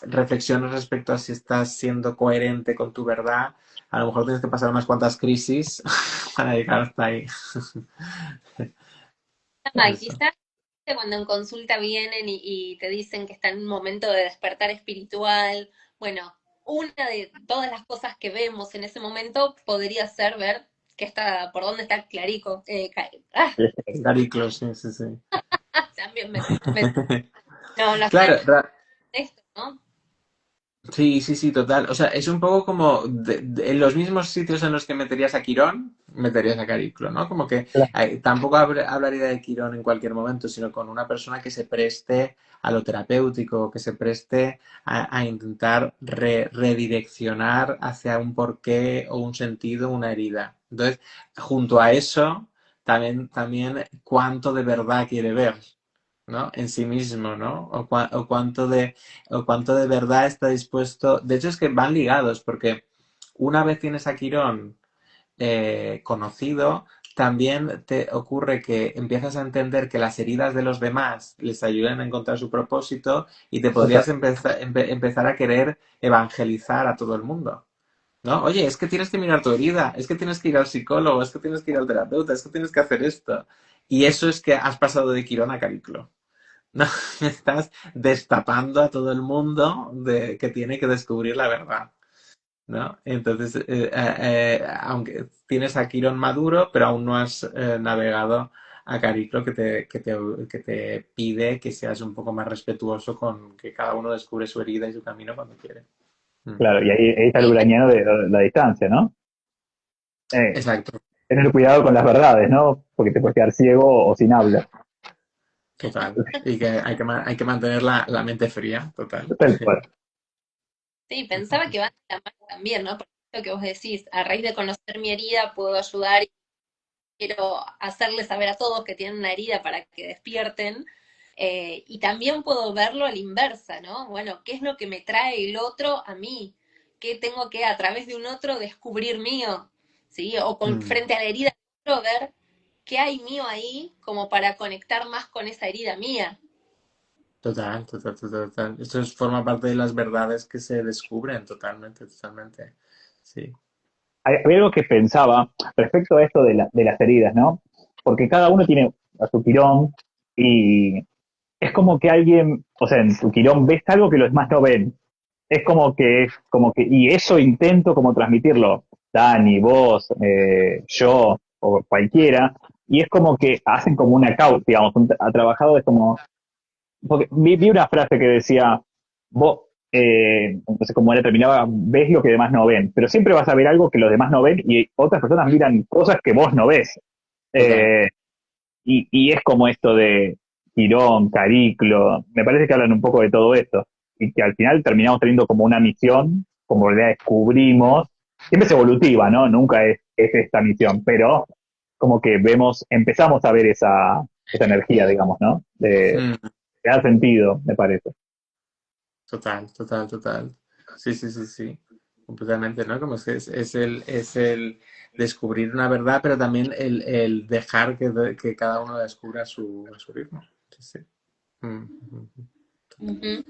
reflexiones respecto a si estás siendo coherente con tu verdad, a lo mejor tienes que pasar unas cuantas crisis para llegar hasta ahí. Por Ah, eso. quizás cuando en consulta vienen y te dicen que están en un momento de despertar espiritual, bueno, una de todas las cosas que vemos en ese momento podría ser ver que está, por dónde está Clarico. Cariclo, sí, sí, sí. También no, no sé Claro, esto, ¿no? sí, sí, sí, total. O sea, es un poco como en los mismos sitios en los que meterías a Quirón, meterías a Cariclo, ¿no? Como que Claro. tampoco hablaría de Quirón en cualquier momento, sino con una persona que se preste a lo terapéutico, que se preste a intentar redireccionar hacia un porqué o un sentido, una herida. Entonces, junto a eso, también cuánto de verdad quiere ver, ¿no? En sí mismo, ¿no? O cuánto de verdad está dispuesto. De hecho, es que van ligados, porque una vez tienes a Quirón conocido, también te ocurre que empiezas a entender que las heridas de los demás les ayudan a encontrar su propósito y te Total. podrías empezar a querer evangelizar a todo el mundo. ¿No? Oye, es que tienes que mirar tu herida, es que tienes que ir al psicólogo, es que tienes que ir al terapeuta, es que tienes que hacer esto. Y eso es que has pasado de Quirón a Cariclo. No, estás destapando a todo el mundo de que tiene que descubrir la verdad, ¿no? Entonces, aunque tienes a Quirón maduro, pero aún no has navegado a Cariclo que te pide que seas un poco más respetuoso con que cada uno descubre su herida y su camino cuando quiere. Mm. Claro, y ahí está el Sí, ucraniano de la distancia, ¿no? Eh, Exacto, tener cuidado con las verdades, ¿no? Porque te puedes quedar ciego o sin habla. total. Y que hay que mantener la mente fría, total. Tal cual. sí, pensaba que van de la mano también, ¿no? Por lo que vos decís, a raíz de conocer mi herida puedo ayudar y quiero hacerles saber a todos que tienen una herida para que despierten. Y también puedo verlo a la inversa, ¿no? Bueno, ¿qué es lo que me trae el otro a mí? ¿Qué tengo que a través de un otro descubrir mío? ¿Sí? O con, Mm. frente a la herida del otro ver qué hay mío ahí como para conectar más con esa herida mía. Total, total, total, total. Forma parte de las verdades que se descubren totalmente, totalmente. Sí. Había algo que pensaba respecto a esto de las heridas, ¿no? Porque cada uno tiene a su tirón y es como que alguien, o sea, en tu tirón ves algo que los demás no ven. Y eso intento como transmitirlo, Dani, vos, yo, o cualquiera, y es como que hacen como una causa, digamos, ha trabajado, es como, porque vi una frase que decía, vos, no sé cómo era, terminaba, ves lo que demás no ven, pero siempre vas a ver algo que los demás no ven y otras personas miran cosas que vos no ves. Total. Eh, y es como esto de Quirón, Cariclo, me parece que hablan un poco de todo esto, y que al final terminamos teniendo como una misión, como la descubrimos, siempre es evolutiva, ¿no? Nunca es esta misión, pero como que vemos, empezamos a ver esa energía, digamos, ¿no? Mm. De dar sentido, me parece. Total, total, total. Sí, sí, sí, sí. Completamente, ¿no? Como es el descubrir una verdad, pero también el dejar que cada uno descubra a su ritmo. Sí, sí. Mm, Ujú.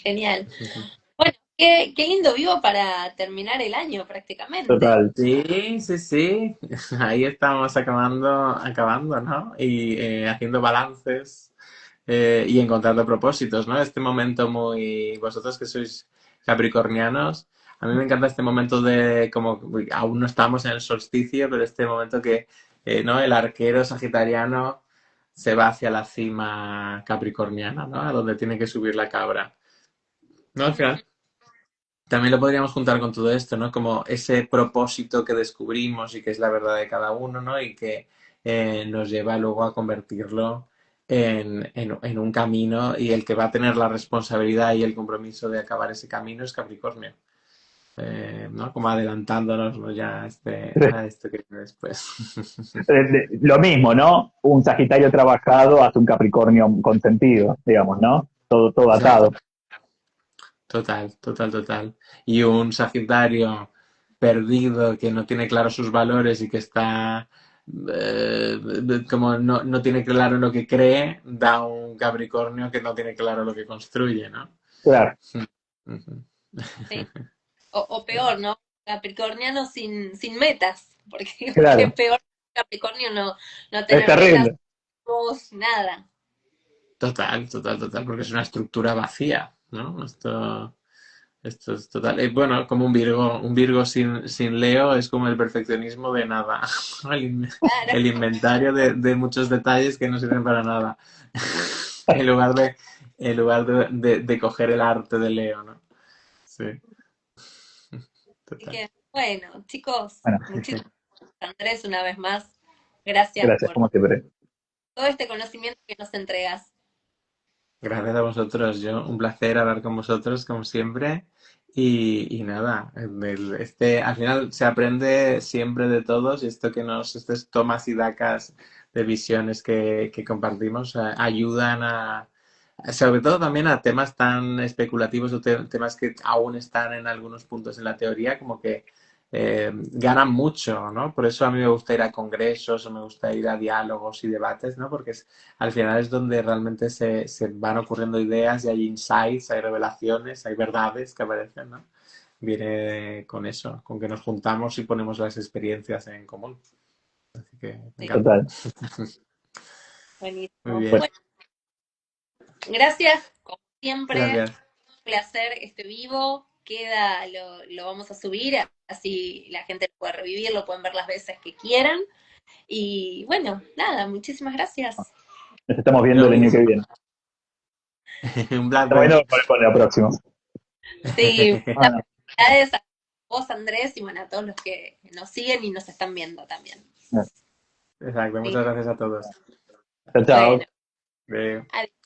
Genial. ujú. Bueno, qué lindo vivo para terminar el año prácticamente. Total. Sí, sí, sí. Ahí estamos acabando, ¿no? Y haciendo balances y encontrando propósitos, ¿no? Este momento muy... Vosotros que sois capricornianos, a mí me encanta este momento de como aún no estamos en el solsticio, pero este momento que, ¿no? El arquero sagitariano se va hacia la cima capricorniana, ¿no? A donde tiene que subir la cabra. ¿No? Al Ujú. final también lo podríamos juntar con todo esto, ¿no? Como ese propósito que descubrimos y que es la verdad de cada uno, ¿no? Y que nos lleva luego a convertirlo en un camino y el que va a tener la responsabilidad y el compromiso de acabar ese camino es Capricornio, ¿no? Como adelantándonos, ¿no? Ya a esto que viene después. Lo mismo, ¿no? Un Sagitario trabajado hace un Capricornio consentido, digamos, ¿no? Todo Exacto. atado. Total, total, total. Y un Sagitario perdido que no tiene claros sus valores y que está como no tiene claro lo que cree, da un Capricornio que no tiene claro lo que construye, ¿no? Claro, Ujú. Sí. O peor, ¿no? Capricorniano sin metas, porque qué claro. peor Capricornio no Es tener metas, terrible. vos, nada. Total, total, total, porque es una estructura vacía, ¿no? Esto es total. Bueno, como un Virgo sin Leo es como el perfeccionismo de nada. El, Claro. el inventario de muchos detalles que no sirven para nada. En lugar de coger el arte de Leo, ¿no? Sí, Así total. que, bueno, chicos, Bueno, muchísimas gracias, Andrés, una vez más. Gracias gracias, por como siempre. todo este conocimiento que nos entregas. Gracias a vosotros, yo. Un placer hablar con vosotros, como siempre. Y nada, al final se aprende siempre de todos y esto estos tomas y dacas de visiones que compartimos ayudan sobre todo también a temas tan especulativos o temas que aún están en algunos puntos en la teoría, como que ganan mucho, ¿no? Por eso a mí me gusta ir a congresos o me gusta ir a diálogos y debates, ¿no? Porque al final es donde realmente se van ocurriendo ideas y hay insights, hay revelaciones, hay verdades que aparecen, ¿no? Viene con eso, con que nos juntamos y ponemos las experiencias en común. Así que me Sí, encanta. Total. Muy buenísimo. bien, Bueno, gracias, como siempre. gracias. Un placer este vivo. Lo vamos a subir, así la gente lo puede revivir, lo pueden ver las veces que quieran. Y bueno, nada, muchísimas gracias. Nos estamos viendo Lo el año que mismo. viene. Un Estamos placer. viendo con la próxima. Sí, muchas Bueno, felicidades a vos, Andrés, y bueno, a todos los que nos siguen y nos están viendo también. Exacto, Sí, muchas gracias a todos. chao, bueno, chao. Adeu. adiós.